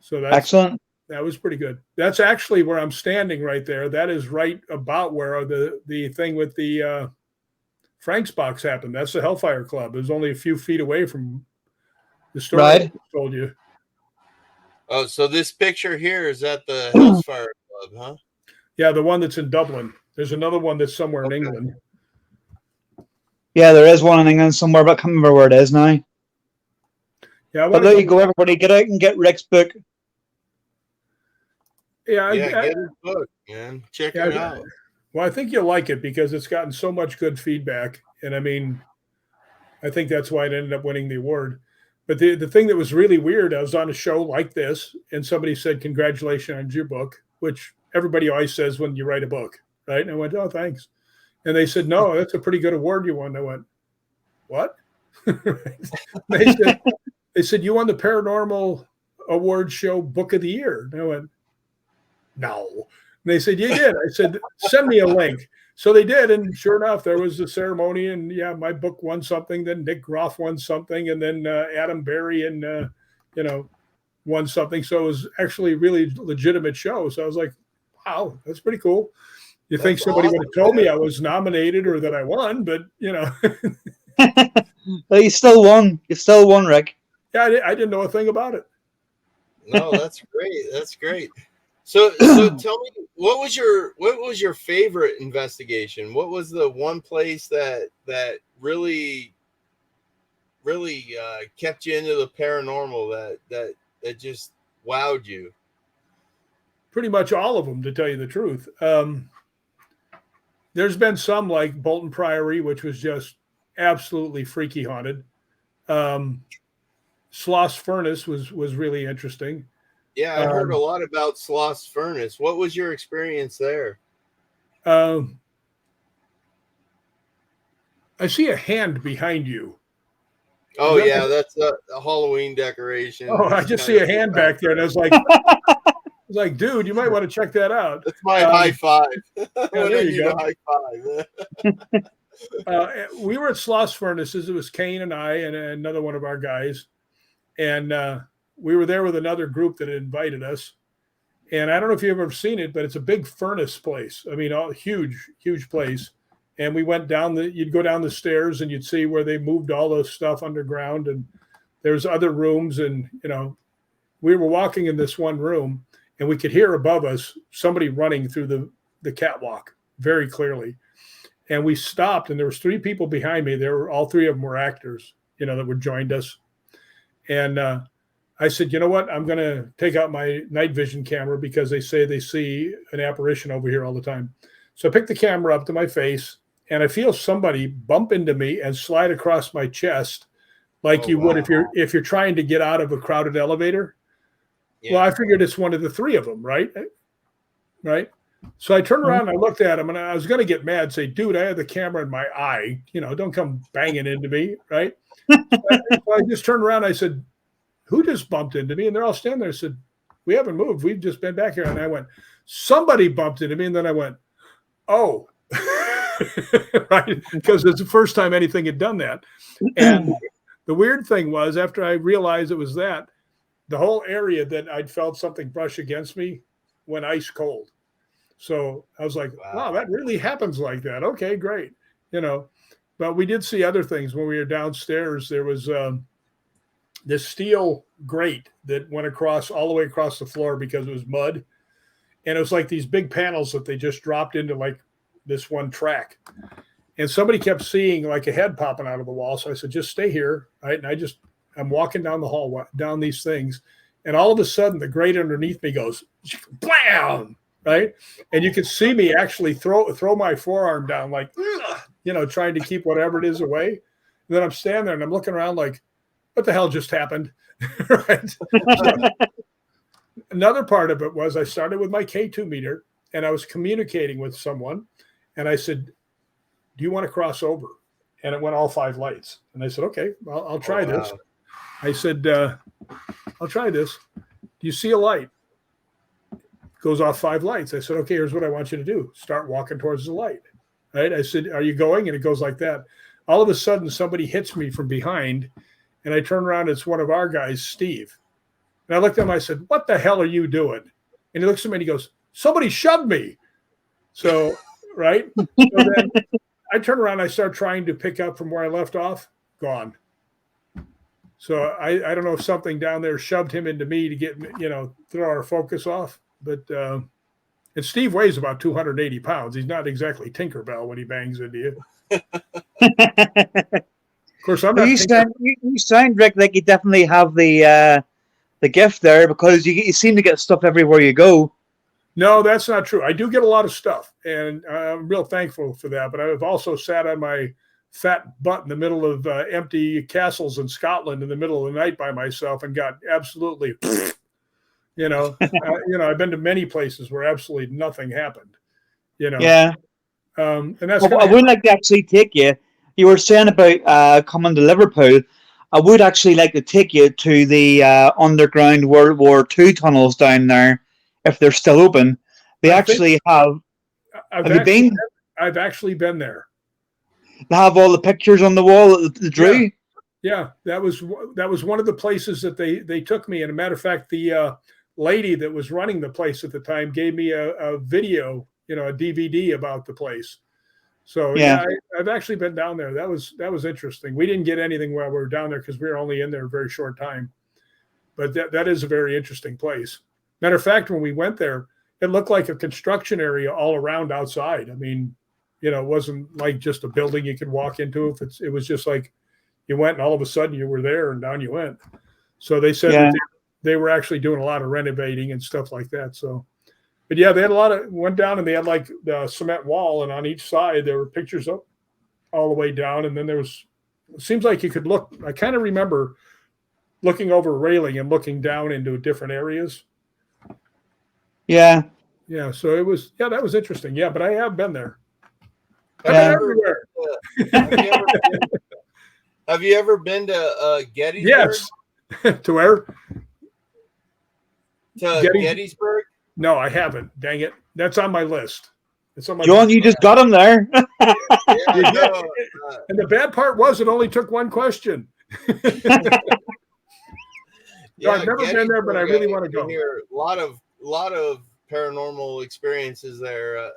So that's excellent. That was pretty good. That's actually where I'm standing right there. That is right about where the thing with the Frank's box happened. That's the Hellfire Club. It was only a few feet away from the story I told you. Oh, so this picture here is at the Hellfire Club, huh? Yeah, the one that's in Dublin. There's another one that's somewhere in England. Yeah, there is one in England somewhere, but I can't remember where it is now. Yeah, but there you go, everybody. Get out and get Rick's book. Yeah, get his book, man. Check it out. Well, I think you'll like it because it's gotten so much good feedback, and I mean, I think that's why it ended up winning the award. But the thing that was really weird, I was on a show like this, and somebody said, "Congratulations on your book," which everybody always says when you write a book, right? And I went, "Oh, thanks." And they said, "No, that's a pretty good award you won." I went, "What?" They said, "You won the Paranormal Award Show Book of the Year." And I went, "No." And they said, "You did." I said, "Send me a link." So they did, and sure enough, there was the ceremony, and yeah, my book won something. Then Nick Groff won something, and then Adam Berry and won something. So it was actually a really legitimate show. So I was like, "Wow, that's pretty cool." You think somebody would have told me I was nominated or that I won, but But you still won. You still won, Rick. Yeah, I didn't know a thing about it. No, that's great. That's great. So tell me, what was your favorite investigation? What was the one place that really kept you into the paranormal that just wowed you? Pretty much all of them, to tell you the truth. There's been some like Bolton Priory, which was just absolutely freaky haunted. Sloss Furnace was really interesting. Yeah, I heard a lot about Sloss Furnace. What was your experience there? I see a hand behind you. Oh yeah, that's a Halloween decoration. Oh, I just see a hand back there, and I was like, dude, you might want to check that out. That's my high five. There you go. High five. We were at Sloss Furnaces. It was Kane and I and another one of our guys, and we were there with another group that had invited us. And I don't know if you've ever seen it, but it's a big furnace place. I mean, huge place. And we went down you'd go down the stairs and you'd see where they moved all the stuff underground. And there's other rooms. And, we were walking in this one room and we could hear above us somebody running through the catwalk very clearly. And we stopped and there was 3 people behind me. All 3 of them were actors, that were joined us. And, I said, you know what? I'm going to take out my night vision camera because they say they see an apparition over here all the time. So I picked the camera up to my face and I feel somebody bump into me and slide across my chest like would if you're trying to get out of a crowded elevator. Yeah. Well, I figured it's one of the 3 of them, right? Right. So I turned around and I looked at him and I was going to get mad, say, dude, I had the camera in my eye, don't come banging into me. Right. So I just turned around. I said, who just bumped into me? And they're all standing there. I said, we haven't moved. We've just been back here. And I went, somebody bumped into me. And then I went, oh, right. Because it's the first time anything had done that. And the weird thing was after I realized it was that, the whole area that I'd felt something brush against me went ice cold. So I was like, wow, that really happens like that. Okay, great. But we did see other things when we were downstairs. There was this steel grate that went all the way across the floor because it was mud. And it was like these big panels that they just dropped into like this one track. And somebody kept seeing like a head popping out of the wall. So I said, just stay here. Right. And I'm walking down the hall, down these things. And all of a sudden the grate underneath me goes, blam. Right. And you could see me actually throw my forearm down, like, trying to keep whatever it is away. And then I'm standing there and I'm looking around like, what the hell just happened? Right. So, another part of it was I started with my K2 meter and I was communicating with someone. And I said, do you want to cross over? And it went all 5 lights. And I said, okay, well, I'll try this. I said, I'll try this. Do you see a light? It goes off 5 lights. I said, okay, here's what I want you to do. Start walking towards the light. Right. I said, are you going? And it goes like that. All of a sudden, somebody hits me from behind. And I turn around, it's one of our guys, Steve. And I looked at him, I said, what the hell are you doing? And he looks at me and he goes, somebody shoved me. So, right? So then I turn around, I start trying to pick up from where I left off, gone. So I don't know if something down there shoved him into me to get, throw our focus off. But And Steve weighs about 280 pounds. He's not exactly Tinkerbell when he bangs into you. Of course, I'm not. You sound, Rick, like you definitely have the gift there, because you seem to get stuff everywhere you go. No, that's not true. I do get a lot of stuff, and I'm real thankful for that. But I've also sat on my fat butt in the middle of empty castles in Scotland in the middle of the night by myself and got absolutely, I've been to many places where absolutely nothing happened. Yeah. And that's. I would like to actually take you. You were saying about coming to Liverpool. I would actually like to take you to the underground World War II tunnels down there, if they're still open. They actually have. Have you been? I've actually been there. They have all the pictures on the wall that they drew. Yeah, that was one of the places that they took me. And a matter of fact, the lady that was running the place at the time gave me a video, a DVD about the place. So I've actually been down there. That was interesting. We didn't get anything while we were down there because we were only in there a very short time. But that is a very interesting place. Matter of fact, when we went there, it looked like a construction area all around outside. I mean, it wasn't like just a building you could walk into. It was just like you went and all of a sudden you were there and down you went. So they said that they were actually doing a lot of renovating and stuff like that. So. But yeah, they had went down and they had like the cement wall, and on each side there were pictures up all the way down. And then it seems like you could look. I kind of remember looking over a railing and looking down into different areas. Yeah. Yeah. So that was interesting. Yeah. But I have been there. I've been everywhere. Have you ever been to Gettysburg? Yes. To where? To Gettysburg? No, I haven't. Dang it. That's on my list. It's on my John, you just got him there. And the bad part was it only took one question. I've never been there, but I really want to go. Hear a lot of paranormal experiences there.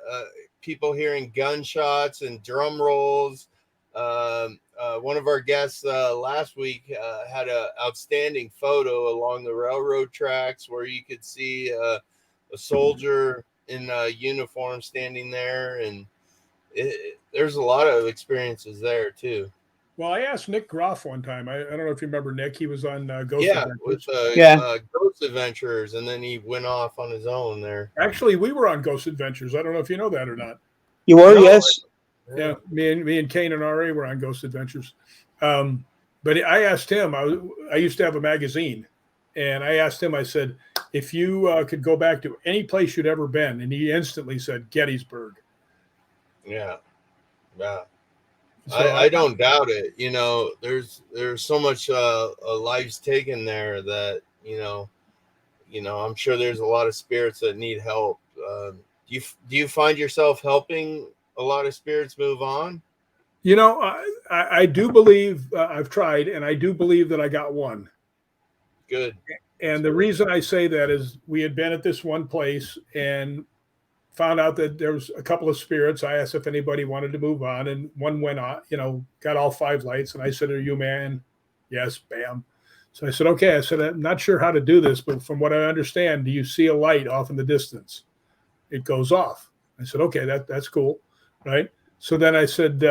People hearing gunshots and drum rolls. One of our guests last week had an outstanding photo along the railroad tracks where you could see a soldier in a uniform standing there, and there's a lot of experiences there too. Well, I asked Nick Groff one time. I don't know if you remember Nick. He was on Ghost Adventures. Ghost Adventures, and then he went off on his own there. Actually, we were on Ghost Adventures. I don't know if you know that or not. You were, yes. Yeah, me and Kane and RA were on Ghost Adventures. But I asked him. I used to have a magazine, and I asked him. I said, if you could go back to any place you'd ever been, and he instantly said Gettysburg. Yeah. So I don't doubt it. There's so much lives taken there that I'm sure there's a lot of spirits that need help. Do you find yourself helping a lot of spirits move on? I do believe I've tried, and I do believe that I got one. Good. And the reason I say that is we had been at this one place and found out that there was a couple of spirits. I asked if anybody wanted to move on, and one went on, got all 5 lights. And I said, "Are you man?" Yes, bam. So I said, "Okay." I said, "I'm not sure how to do this, but from what I understand, do you see a light off in the distance? It goes off." I said, "Okay, that's cool." Right. So then I said,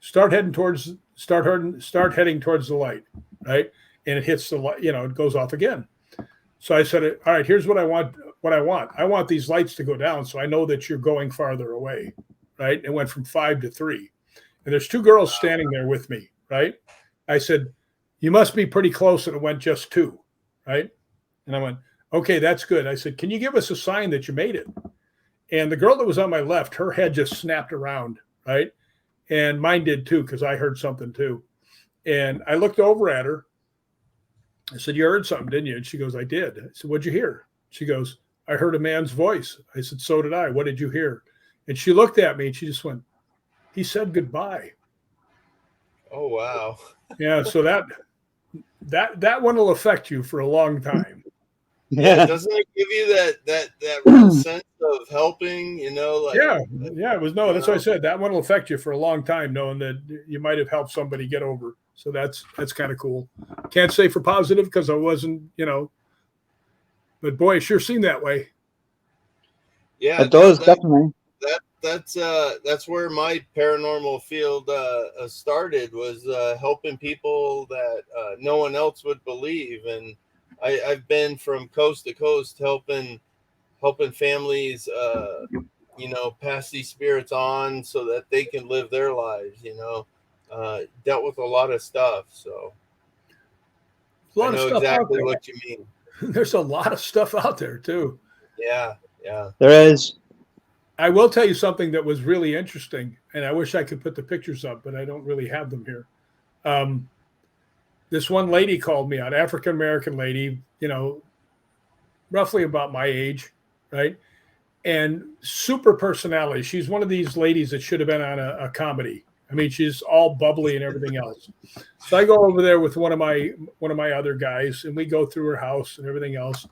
start heading towards the light. Right. And it hits the light, it goes off again. So I said, "All right, here's what I want. I want these lights to go down so I know that you're going farther away." Right. It went from 5 to 3. And there's 2 girls standing there with me. Right. I said, "You must be pretty close." And it went just 2. Right. And I went, "Okay, that's good." I said, "Can you give us a sign that you made it?" And the girl that was on my left, her head just snapped around. Right. And mine did too, because I heard something too. And I looked over at her. I said, "You heard something, didn't you?" And she goes, "I did." I said, "What'd you hear?" She goes, "I heard a man's voice." I said, "So did I. What did you hear?" And she looked at me and she just went, "He said goodbye." Oh, wow. Yeah. So that one will affect you for a long time. Yeah. Doesn't it give you that real sense of helping, Yeah. It was, no, that's what I said. That one will affect you for a long time, knowing that you might have helped somebody get over. So that's kind of cool. Can't say for positive because I wasn't, but boy, it sure seemed that way. Yeah, It does, definitely. that's where my paranormal field started, was helping people that no one else would believe, and I've been from coast to coast helping families pass these spirits on so that they can live their lives. Dealt with a lot of stuff, so A I lot of know stuff out exactly there. what you mean. There's a lot of stuff out there too. Yeah. There is. I will tell you something that was really interesting, and I wish I could put the pictures up, but I don't really have them here. This one lady called me out, African American lady, roughly about my age, right? And super personality. She's one of these ladies that should have been on a comedy. I mean, she's all bubbly and everything else. So I go over there with one of my other guys, and we go through her house and everything else.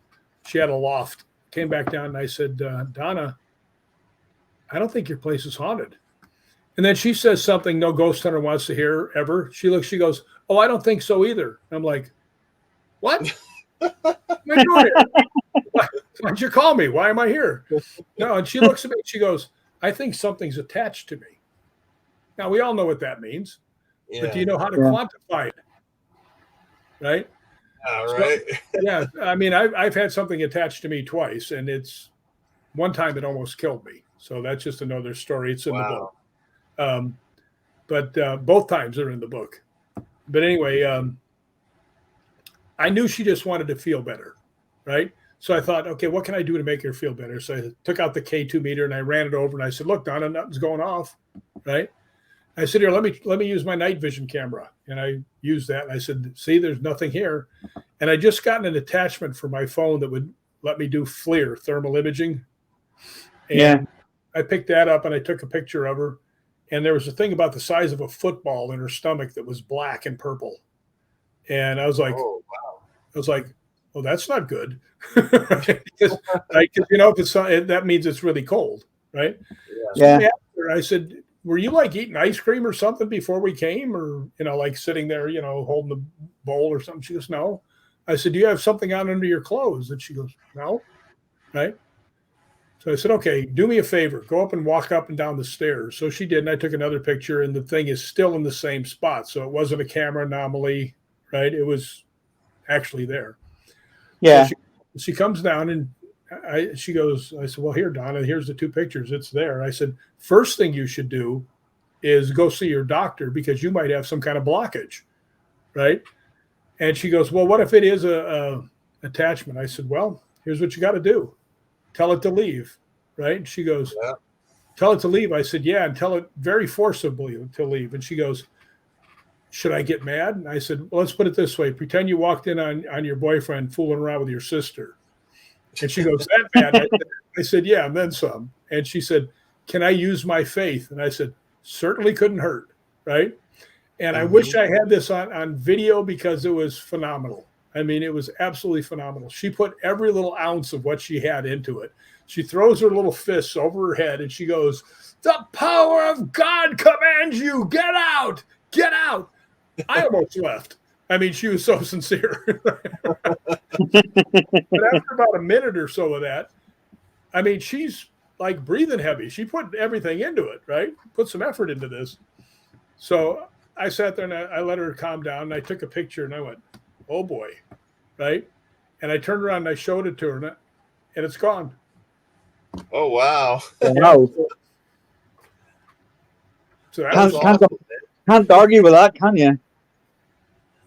She had a loft. Came back down, and I said, Donna, I don't think your place is haunted. And then she says something no ghost hunter wants to hear ever. She goes, oh, I don't think so either. I'm like, what? What am I doing here? Why'd you call me? Why am I here? No, and she looks at me and she goes, I think something's attached to me. Now, we all know what that means, but do you know how to quantify it? Right? Right. So, yeah, I mean, I've had something attached to me twice, and it's one time it almost killed me. So that's just another story. It's in the book. But both times are in the book. But anyway, I knew she just wanted to feel better, right? So I thought, okay, what can I do to make her feel better? So I took out the K2 meter and I ran it over and I said, look, Donna, nothing's going off, right? I said, here, let me use my night vision camera. And I used that. And I said, see, there's nothing here. And I just gotten an attachment for my phone that would let me do FLIR, thermal imaging. And I picked that up and I took a picture of her. And there was a thing about the size of a football in her stomach that was black and purple. And I was like, oh, that's not good. Because if it's that means it's really cold, right? Yeah. So after, I said, were you like eating ice cream or something before we came, or like sitting there, holding the bowl or something? She goes, no. I said, do you have something on under your clothes? And she goes, no. Right. So I said, okay, do me a favor, go up and walk up and down the stairs. So she did, and I took another picture, and the thing is still in the same spot. So it wasn't a camera anomaly, right? It was actually there. Yeah. So she comes down and she goes, I said, well, here, Donna, here's the two pictures. It's there. I said, first thing you should do is go see your doctor because you might have some kind of blockage, right? And she goes, well, what if it is a attachment? I said, well, here's what you got to do. Tell it to leave, right? And she goes, tell it to leave. I said, yeah, and tell it very forcibly to leave. And she goes, should I get mad? And I said, well, let's put it this way. Pretend you walked in on your boyfriend fooling around with your sister. And she goes, that bad? I said, yeah, and then some. And she said, can I use my faith? And I said, certainly couldn't hurt, right? And I wish I had this on video because it was phenomenal. I mean, it was absolutely phenomenal. She put every little ounce of what she had into it. She throws her little fists over her head and she goes, the power of God commands you. Get out. Get out. I almost left. I mean, she was so sincere. But after about a minute or so of that, I mean, she's like breathing heavy. She put everything into it, right? Put some effort into this. So I sat there and I let her calm down and I took a picture and I went, oh boy, right? And I turned around and I showed it to her and it's gone. Oh, wow. Wow. So that was awesome. Can't argue with that, can you?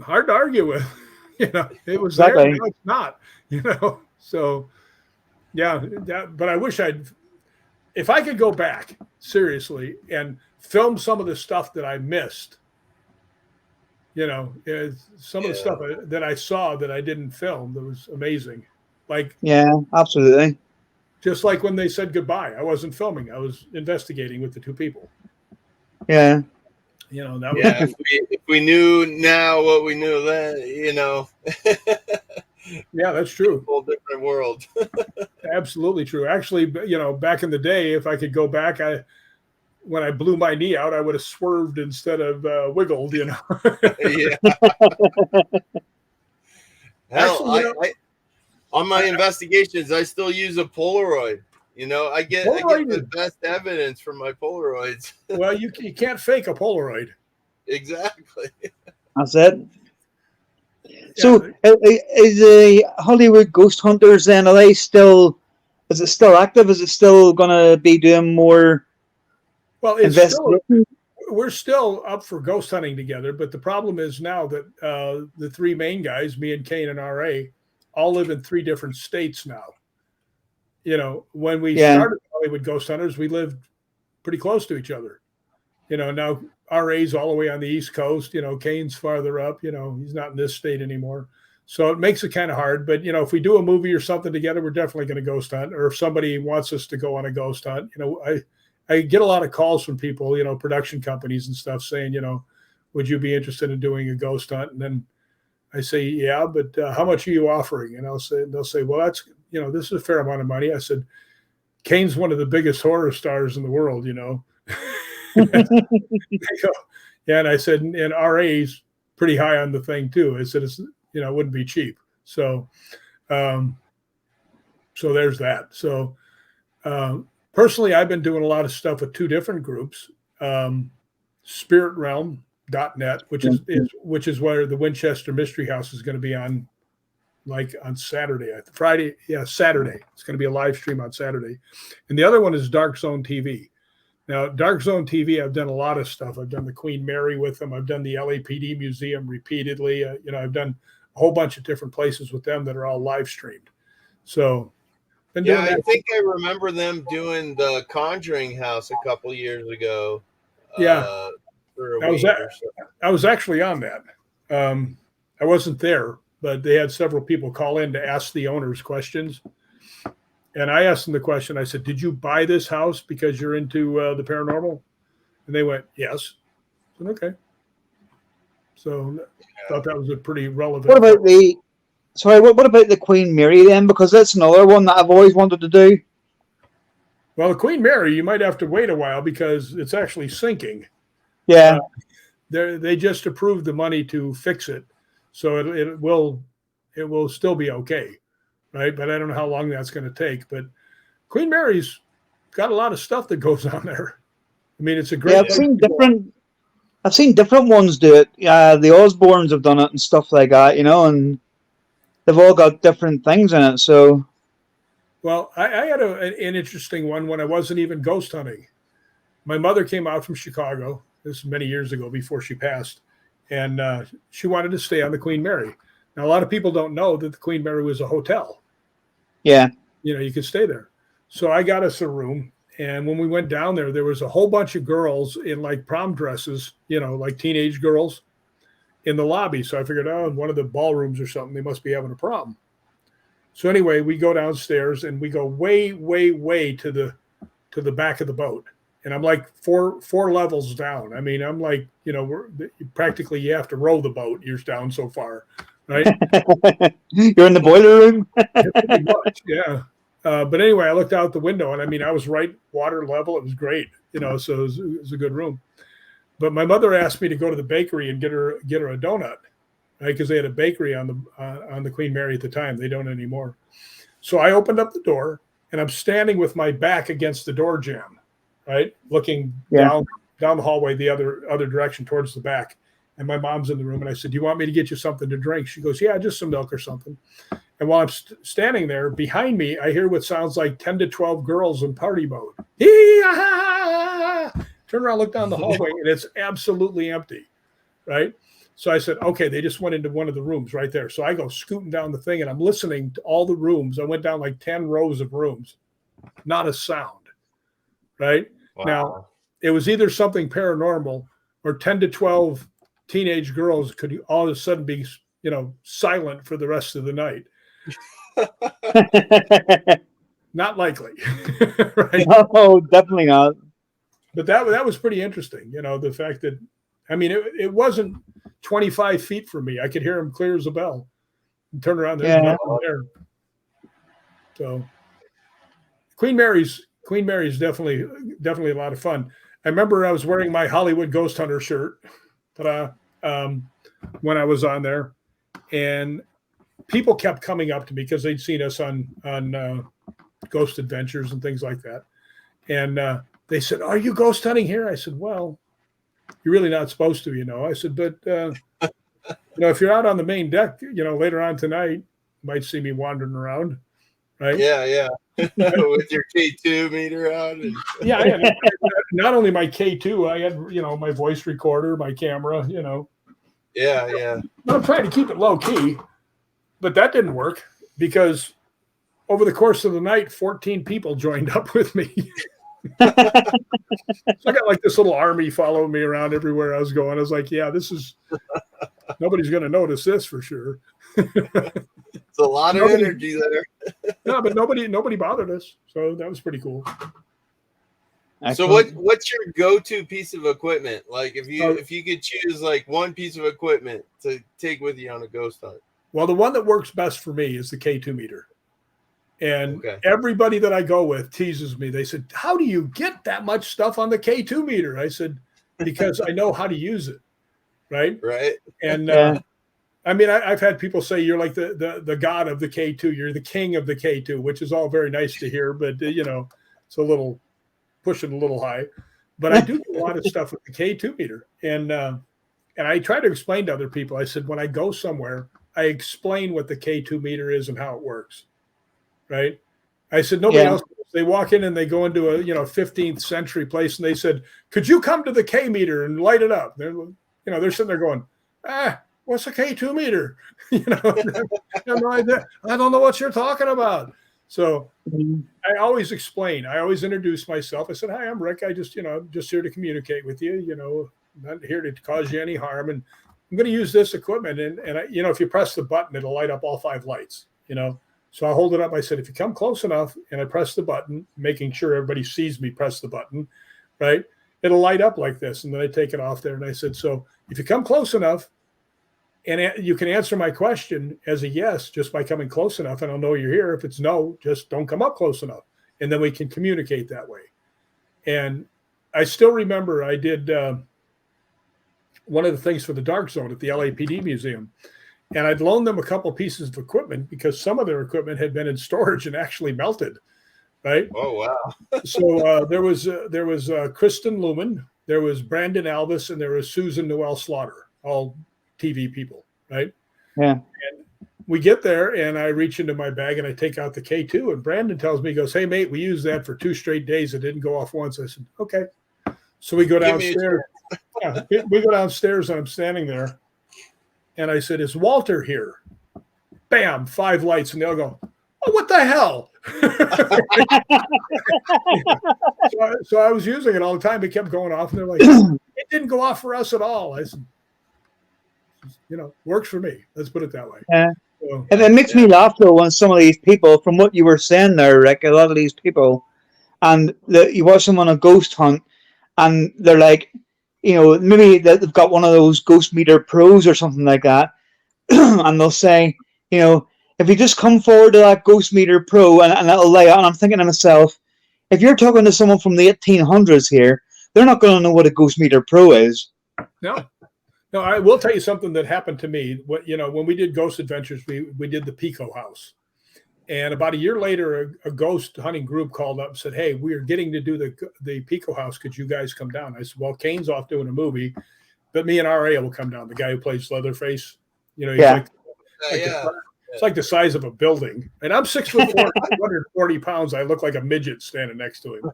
Hard to argue with. It was exactly. There, now it's not, So yeah, but I wish if I could go back seriously and film some of the stuff that I missed, some of the stuff that I saw that I didn't film that was amazing. Like, yeah, absolutely. Just like when they said goodbye, I wasn't filming. I was investigating with the two people. Yeah. That was if we knew now what we knew then, Yeah, that's true. A whole different world. Absolutely true. Actually, back in the day, if I could go back, when I blew my knee out, I would have swerved instead of wiggled, Yeah. Hell, Actually, on my investigations, I still use a Polaroid. You know, I get the best evidence from my Polaroids. Well, you can't fake a Polaroid. Exactly. That's it. Yeah. So, is the Hollywood Ghost Hunters then? Are they still? Is it still active? Is it still going to be doing more? Well, investigation? We're still up for ghost hunting together, but the problem is now that the three main guys, me and Kane and RA, all live in 3 different states now. You know, when we started Hollywood Ghost Hunters, we lived pretty close to each other. You know, now RA's all the way on the East Coast. You know, Kane's farther up. You know, he's not in this state anymore. So it makes it kind of hard. But, you know, if we do a movie or something together, we're definitely going to ghost hunt. Or if somebody wants us to go on a ghost hunt, you know, I get a lot of calls from people, you know, production companies and stuff saying, you know, would you be interested in doing a ghost hunt? And then I say, yeah, but how much are you offering? And they'll say, well, that's, you know, this is a fair amount of money. I said, Kane's one of the biggest horror stars in the world, you know. Yeah, and I said, and RA's pretty high on the thing too. I said, it's, you know, it wouldn't be cheap. So, so there's that. So, personally, I've been doing a lot of stuff with 2 different groups, spiritrealm.net, which is where the Winchester Mystery House is going to be on, like on Saturday, Friday. Yeah, Saturday. It's going to be a live stream on Saturday. And the other one is Dark Zone TV. Now, Dark Zone TV, I've done a lot of stuff. I've done the Queen Mary with them. I've done the LAPD Museum repeatedly. You know, I've done a whole bunch of different places with them that are all live streamed. So, yeah, I think I remember them doing the Conjuring House a couple years ago. Yeah, for a week or so. I was actually on that. I wasn't there, but they had several people call in to ask the owners questions. And I asked them the question. I said, did you buy this house because you're into the paranormal? And they went, yes. I said, okay. So I thought that was a pretty relevant. What about what about the Queen Mary then? Because that's another one that I've always wanted to do. Well, the Queen Mary, you might have to wait a while because it's actually sinking. Yeah. They just approved the money to fix it. So it will still be okay. Right. But I don't know how long that's going to take. But Queen Mary's got a lot of stuff that goes on there. I mean, it's a great. Yeah, I've seen different ones do it. The Osbournes have done it and stuff like that, you know, and they've all got different things in it. So, well, I had an interesting one when I wasn't even ghost hunting. My mother came out from Chicago. This is many years ago before she passed, and she wanted to stay on the Queen Mary. Now, a lot of people don't know that the Queen Mary was a hotel. Yeah. You know, you could stay there. So I got us a room. And when we went down there was a whole bunch of girls in like prom dresses, you know, like teenage girls in the lobby. So I figured, in one of the ballrooms or something, they must be having a prom. So anyway, we go downstairs and we go way, way, way to the back of the boat. And I'm like four levels down. I mean, I'm like, you know, practically you have to row the boat. You're down so far. Right? You're in the boiler room? Pretty much, yeah. But anyway, I looked out the window and I mean, I was right water level. It was great, you know, so it was a good room. But my mother asked me to go to the bakery and get her a donut, right? Because they had a bakery on the Queen Mary at the time. They don't anymore. So I opened up the door and I'm standing with my back against the door jamb, right? Looking down the hallway, the other direction towards the back. And my mom's in the room. And I said, do you want me to get you something to drink? She goes, yeah, just some milk or something. And while I'm standing there, behind me, I hear what sounds like 10 to 12 girls in party mode. Turn around, look down the hallway, and it's absolutely empty, right? So I said, okay, they just went into one of the rooms right there. So I go scooting down the thing, and I'm listening to all the rooms. I went down like 10 rows of rooms. Not a sound, right? Wow. Now, it was either something paranormal or 10 to 12 teenage girls could all of a sudden be, you know, silent for the rest of the night. Not likely. Right? No, definitely not. But that was pretty interesting, you know, the fact that, I mean, it wasn't 25 feet from me. I could hear him clear as a bell. And turn around, there's nothing there. So Queen Mary's definitely a lot of fun. I remember I was wearing my Hollywood Ghost Hunter shirt when I was on there, and people kept coming up to me because they'd seen us on ghost adventures and things like that. And they said, "Are you ghost hunting here?" I said, "Well, you're really not supposed to, you know." I said, "But if you're out on the main deck, later on tonight, you might see me wandering around, right?" Yeah. With your K2 meter on. And... Yeah. Not only my K2, I had my voice recorder, my camera, Yeah. But I'm trying to keep it low key, but that didn't work because over the course of the night, 14 people joined up with me. So I got like this little army following me around everywhere I was going. I was like, yeah, nobody's going to notice this for sure. It's a lot of energy there. No, but nobody bothered us. So that was pretty cool. So what's your go-to piece of equipment? Like if you could choose like one piece of equipment to take with you on a ghost hunt. Well, the one that works best for me is the K2 meter. And everybody that I go with teases me. They said, "How do you get that much stuff on the K2 meter?" I said, "Because I know how to use it." Right. And I mean, I've had people say you're like the god of the K2. You're the king of the K2, which is all very nice to hear, but it's a little pushing a little high. But I do a lot of stuff with the K2 meter, and I try to explain to other people. I said, when I go somewhere, I explain what the K2 meter is and how it works. Right. I said, nobody else. They walk in and they go into a 15th century place and they said, "Could you come to the K meter and light it up?" They're sitting there going, "What's a K2 meter?" I don't know what you're talking about. So I always explain. I always introduce myself. I said, "Hi, I'm Rick. I just just here to communicate with you. Not here to cause you any harm. And I'm going to use this equipment. And if you press the button, it'll light up all 5 lights. So I hold it up. I said, if you come close enough and I press the button, making sure everybody sees me press the button, right, it'll light up like this." And then I take it off there. And I said, "So if you come close enough and you can answer my question as a yes, just by coming close enough, and I'll know you're here. If it's no, just don't come up close enough. And then we can communicate that way." And I still remember I did one of the things for the Dark Zone at the LAPD Museum. And I'd loaned them a couple pieces of equipment because some of their equipment had been in storage and actually melted, right? Oh, wow. So there was Kristen Lumen, there was Brandon Albus, and there was Susan Noel Slaughter, all TV people, right? Yeah. And we get there, and I reach into my bag, and I take out the K2, and Brandon tells me, he goes, "Hey, mate, we used that for 2 straight days. It didn't go off once." I said, "Okay." So we go downstairs. We go downstairs, and I'm standing there. And I said, "Is Walter here?" Bam, 5 lights. And they'll go, "Oh, what the hell?" So I was using it all the time. It kept going off. And they're like, "It didn't go off for us at all." I said, "Works for me." Let's put it that way. Yeah. So, and it makes me laugh, though, when some of these people, from what you were saying there, Rick, a lot of these people, and you watch them on a ghost hunt, and they're like, maybe they've got one of those Ghost Meter Pros or something like that, and they'll say, if you just come forward to that Ghost Meter Pro and it'll lay out, and I'm thinking to myself, if you're talking to someone from the 1800s here, they're not going to know what a Ghost Meter Pro is. No, I will tell you something that happened to me. When we did Ghost Adventures, we did the Pico House. And about a year later, a ghost hunting group called up and said, "Hey, we are getting to do the Pico House. Could you guys come down?" I said, "Well, Kane's off doing a movie, but me and R.A. will come down." The guy who plays Leatherface, he's it's like the size of a building. And I'm 6'4", 140 pounds. I look like a midget standing next to him.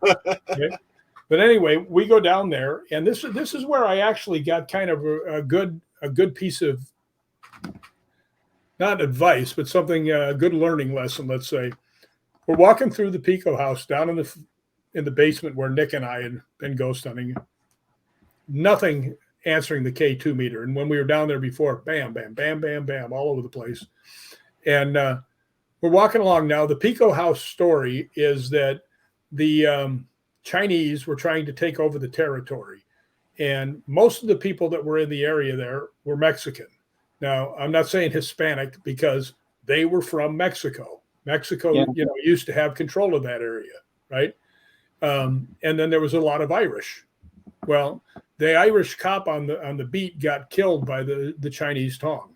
Okay? But anyway, we go down there, and this is where I actually got kind of a good piece of, not advice, but something, a good learning lesson, let's say. We're walking through the Pico House down in the basement where Nick and I had been ghost hunting. Nothing answering the K2 meter. And when we were down there before, bam, bam, bam, bam, bam, all over the place. And we're walking along now. The Pico House story is that the Chinese were trying to take over the territory. And most of the people that were in the area there were Mexican. Now, I'm not saying Hispanic because they were from Mexico. Mexico, used to have control of that area, right? And then there was a lot of Irish. Well, the Irish cop on the beat got killed by the Chinese Tong.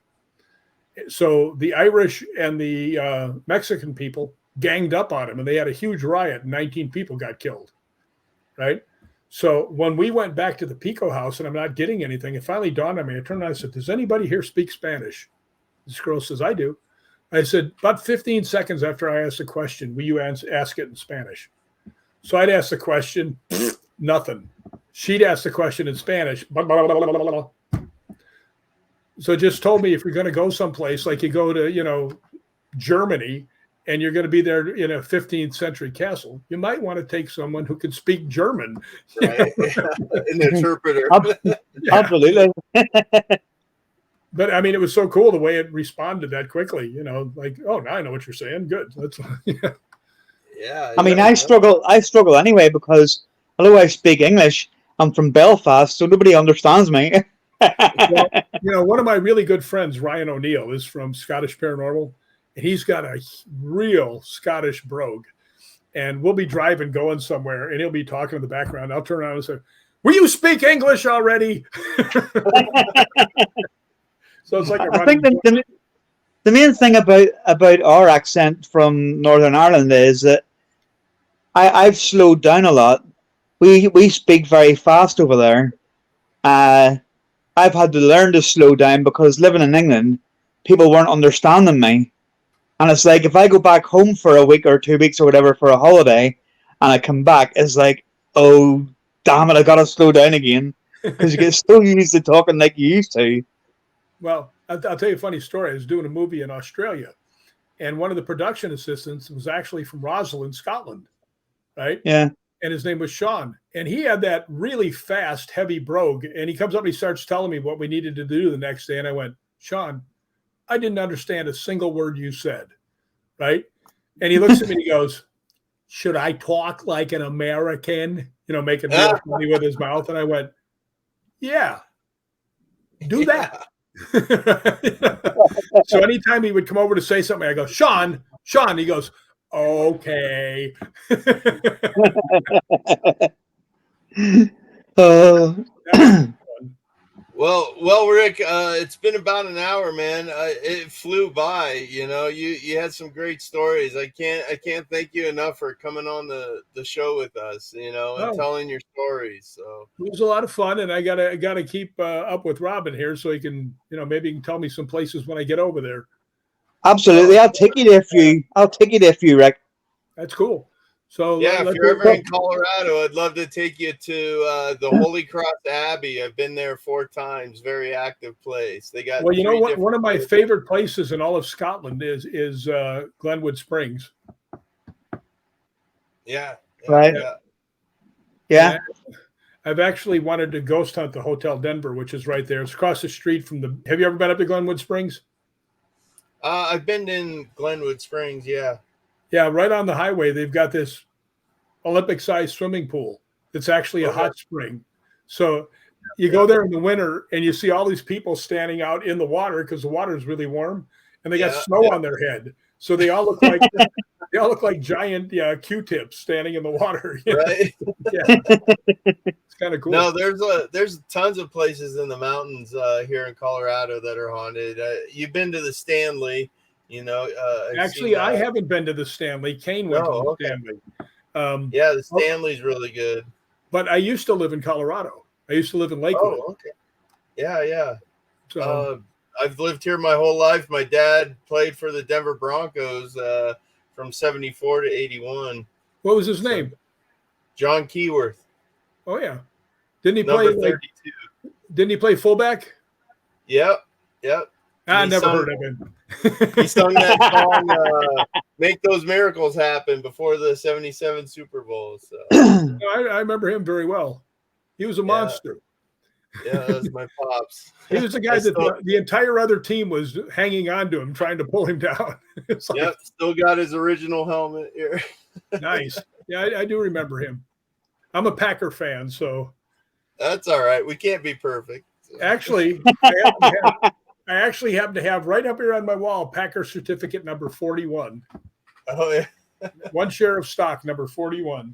So the Irish and the Mexican people ganged up on him, and they had a huge riot. 19 people got killed, right? So when we went back to the Pico house, and I'm not getting anything, it finally dawned on me. I turned around and said, does anybody here speak Spanish? This girl says, I do. I said, about 15 seconds after I asked the question, will you ask it in Spanish? So I'd ask the question, nothing. She'd ask the question in Spanish. Blah, blah, blah, blah, blah, blah. So it just told me if you're going to go someplace, like you go to, Germany, and you're going to be there in a 15th century castle, you might want to take someone who can speak German. Right. An interpreter. Absolutely. But I mean, it was so cool the way it responded that quickly, like, oh, now I know what you're saying. Good. That's Yeah. I mean, I struggle anyway because although I speak English, I'm from Belfast, so nobody understands me. Well, one of my really good friends, Ryan O'Neill, is from Scottish Paranormal, and he's got a real Scottish brogue. And we'll be driving, going somewhere, and he'll be talking in the background. I'll turn around and say, will you speak English already? So it's like I think the main thing about our accent from Northern Ireland is that I've slowed down a lot. We speak very fast over there. I've had to learn to slow down because living in England, people weren't understanding me. And it's like if I go back home for a week or 2 weeks or whatever for a holiday, and I come back, it's like, oh, damn it, I gotta slow down again because you get so used to talking like you used to. Well, I'll tell you a funny story. I was doing a movie in Australia, and one of the production assistants was actually from Roslyn, Scotland, right? Yeah. And his name was Sean. And he had that really fast, heavy brogue. And he comes up and he starts telling me what we needed to do the next day. And I went, Sean, I didn't understand a single word you said, right? And he looks at me and he goes, should I talk like an American? Making real funny with his mouth. And I went, yeah, do that. So anytime he would come over to say something, I go, Sean, he goes, okay. Well, Rick, it's been about an hour, man. It flew by. You had some great stories. I can't thank you enough for coming on the show with us, and telling your stories. So it was a lot of fun, and I gotta keep up with Robin here so he can, maybe he can tell me some places when I get over there. Absolutely, I'll take you there for you, Rick. That's cool. So yeah, if you're ever in Colorado, I'd love to take you to the Holy Cross Abbey. I've been there 4 times. Very active place. They got one of my favorite places in all of Scotland is Glenwood Springs. Yeah. Right. Yeah. I've actually wanted to ghost hunt the Hotel Denver, which is right there. It's across the street from the. Have you ever been up to Glenwood Springs? I've been in Glenwood Springs. Yeah. Yeah, right on the highway, they've got this Olympic-sized swimming pool. It's actually a hot spring. So you go there in the winter, and you see all these people standing out in the water because the water is really warm, and they got snow on their head. So they all look like giant Q-tips standing in the water. Right? Yeah, it's kind of cool. No, there's tons of places in the mountains here in Colorado that are haunted. You've been to the Stanley. Actually, I haven't been to the Stanley. Kane went to the Stanley. Yeah, the Stanley's really good. But I used to live in Colorado. I used to live in Lakewood. Oh, okay. Yeah. So I've lived here my whole life. My dad played for the Denver Broncos from 74 to 81. What was his name? John Keyworth. Oh, yeah. Didn't he Number play 32? Didn't he play fullback? Yep. I never heard of him. He sung that song, Make Those Miracles Happen, before the 77 Super Bowl. So I remember him very well. He was a monster. Yeah, that was my pops. He was the guy that the entire other team was hanging on to him, trying to pull him down. Yep, still got his original helmet here. Nice. Yeah, I do remember him. I'm a Packer fan, so. That's all right. We can't be perfect. So. Actually, I actually happen to have right up here on my wall Packer certificate number 41. Oh, yeah. 1 share of stock, number 41.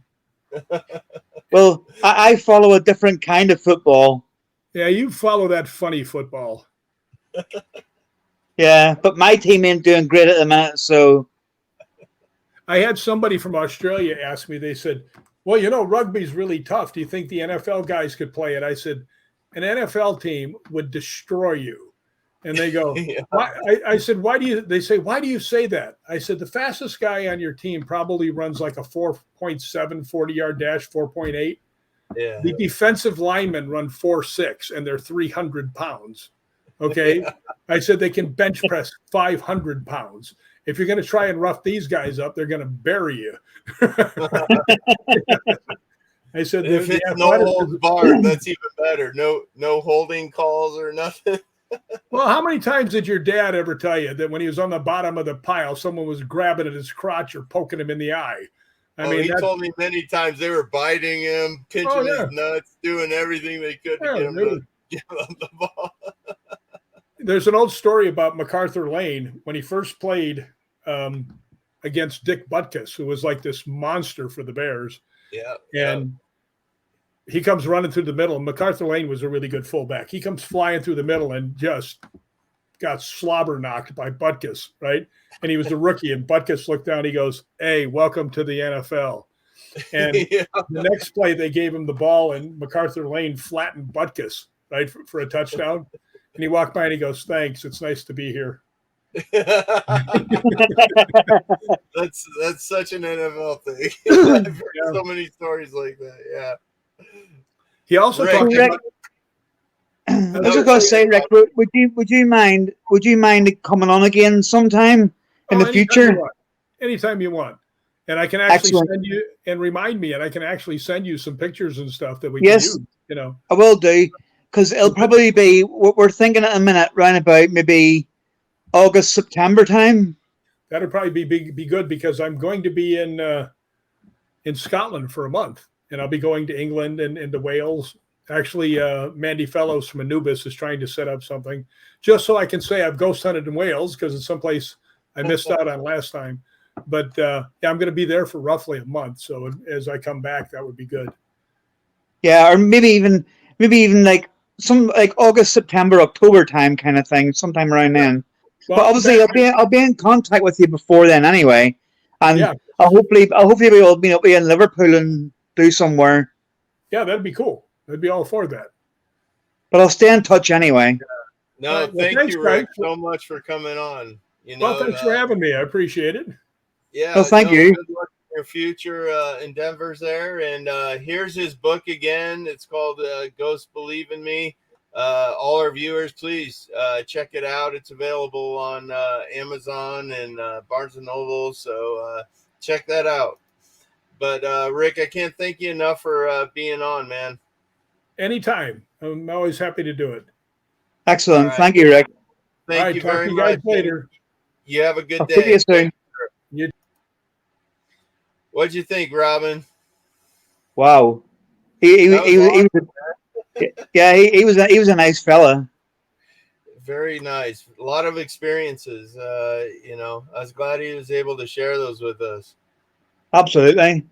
Well, I follow a different kind of football. Yeah, you follow that funny football. Yeah, but my team ain't doing great at the minute, so. I had somebody from Australia ask me, they said, well, rugby's really tough. Do you think the NFL guys could play it? I said, an NFL team would destroy you. And they go, Yeah. why? I said, they say, why do you say that? I said, the fastest guy on your team probably runs like a 4.7 40-yard dash, 4.8. Yeah. The defensive linemen run 4.6 and they're 300 pounds. Okay. Yeah. I said they can bench press 500 pounds. If you're going to try and rough these guys up, they're going to bury you. I said, if it's no holds barred, that's even better. No holding calls or nothing. Well, how many times did your dad ever tell you that when he was on the bottom of the pile, someone was grabbing at his crotch or poking him in the eye? I mean, he told me many times they were biting him, pinching his nuts, doing everything they could to get him to give him the ball. There's an old story about MacArthur Lane when he first played against Dick Butkus, who was like this monster for the Bears. Yeah. And he comes running through the middle. And MacArthur Lane was a really good fullback. He comes flying through the middle and just got slobber knocked by Butkus, right? And he was the rookie. And Butkus looked down. He goes, hey, welcome to the NFL. And the next play, they gave him the ball, and MacArthur Lane flattened Butkus, right, for a touchdown. And he walked by and he goes, thanks. It's nice to be here. That's such an NFL thing. I've heard so many stories like that. Yeah. He also talked about. I was just going to say, Rick, would you mind coming on again sometime in the future? Anytime you want. And I can actually send you and remind me, and I can actually send you some pictures and stuff that we can use. I will do, because it'll probably be what we're thinking at a minute, round about maybe August, September time. That'll probably be good, because I'm going to be in Scotland for a month, and I'll be going to England and to Wales. Actually, Mandy Fellows from Anubis is trying to set up something just so I can say I've ghost hunted in Wales, because it's someplace I missed out on last time. But I'm going to be there for roughly a month. So as I come back, that would be good. Yeah, or maybe even like August, September, October time kind of thing, sometime around then. Well, but obviously, I'll be in contact with you before then anyway, and I'll hopefully we'll be in Liverpool and do somewhere. Yeah, that'd be cool. I'd be all for that. But I'll stay in touch anyway. No, thank you, Rick, so much for coming on. Well, thanks for having me. I appreciate it. Yeah. Well, thank you. Good luck in your future endeavors there. And here's his book again. It's called Ghosts Believe in Me. All our viewers, please check it out. It's available on Amazon and Barnes & Noble. So check that out. But Rick, I can't thank you enough for being on, man. Anytime. I'm always happy to do it. Excellent. Right. Thank you, Rick. Thank you very much. Guys later. You have a good I'll day. See you soon. What'd you think, Robin? Wow. He was a nice fella. Very nice. A lot of experiences. I was glad he was able to share those with us. Absolutely.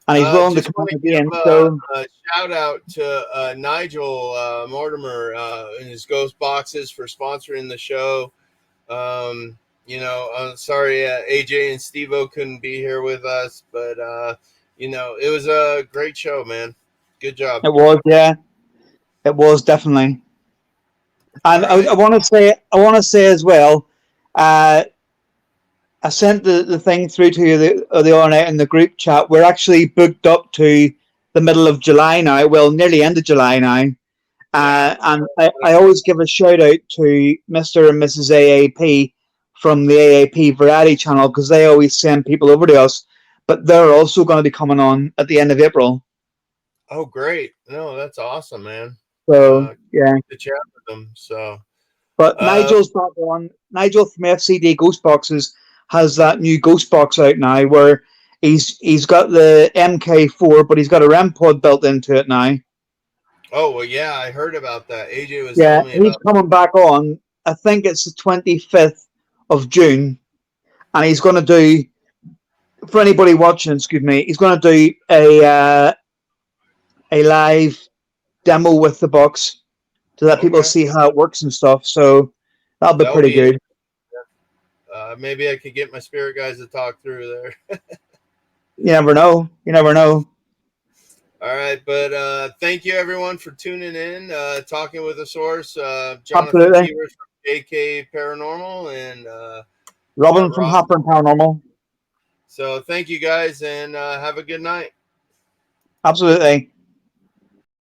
And he's willing to come again. So shout out to Nigel Mortimer and his Ghost Boxes for sponsoring the show. I'm sorry AJ and Steve-O couldn't be here with us, but it was a great show, man. Good job. It was, yeah. It was definitely. And right. I want to say as well, I sent the thing through to you the other night in the group chat. We're actually booked up to the middle of July now. Well, nearly end of July now. And I always give a shout out to Mr. and Mrs. AAP from the AAP Variety channel, because they always send people over to us. But they're also going to be coming on at the end of April. Oh, great. No, that's awesome, man. So, yeah. To chat with them. So, but Nigel's back on. Nigel from FCD Ghost Boxes has that new ghost box out now where he's got the MK4, but he's got a REM pod built into it now. Oh, well, yeah, I heard about that. AJ was telling me about he's coming back on. I think it's the 25th of June, and he's going to do, for anybody watching, he's going to do a live demo with the box to let people see how it works and stuff. So that'll be pretty good. Maybe I could get my spirit guys to talk through there. You never know. You never know. All right, but thank you everyone for tuning in, talking with a source. Jonathan Absolutely. Beavers from JK Paranormal and Robin from Rob. Hopper and Paranormal. So thank you guys, and have a good night. Absolutely.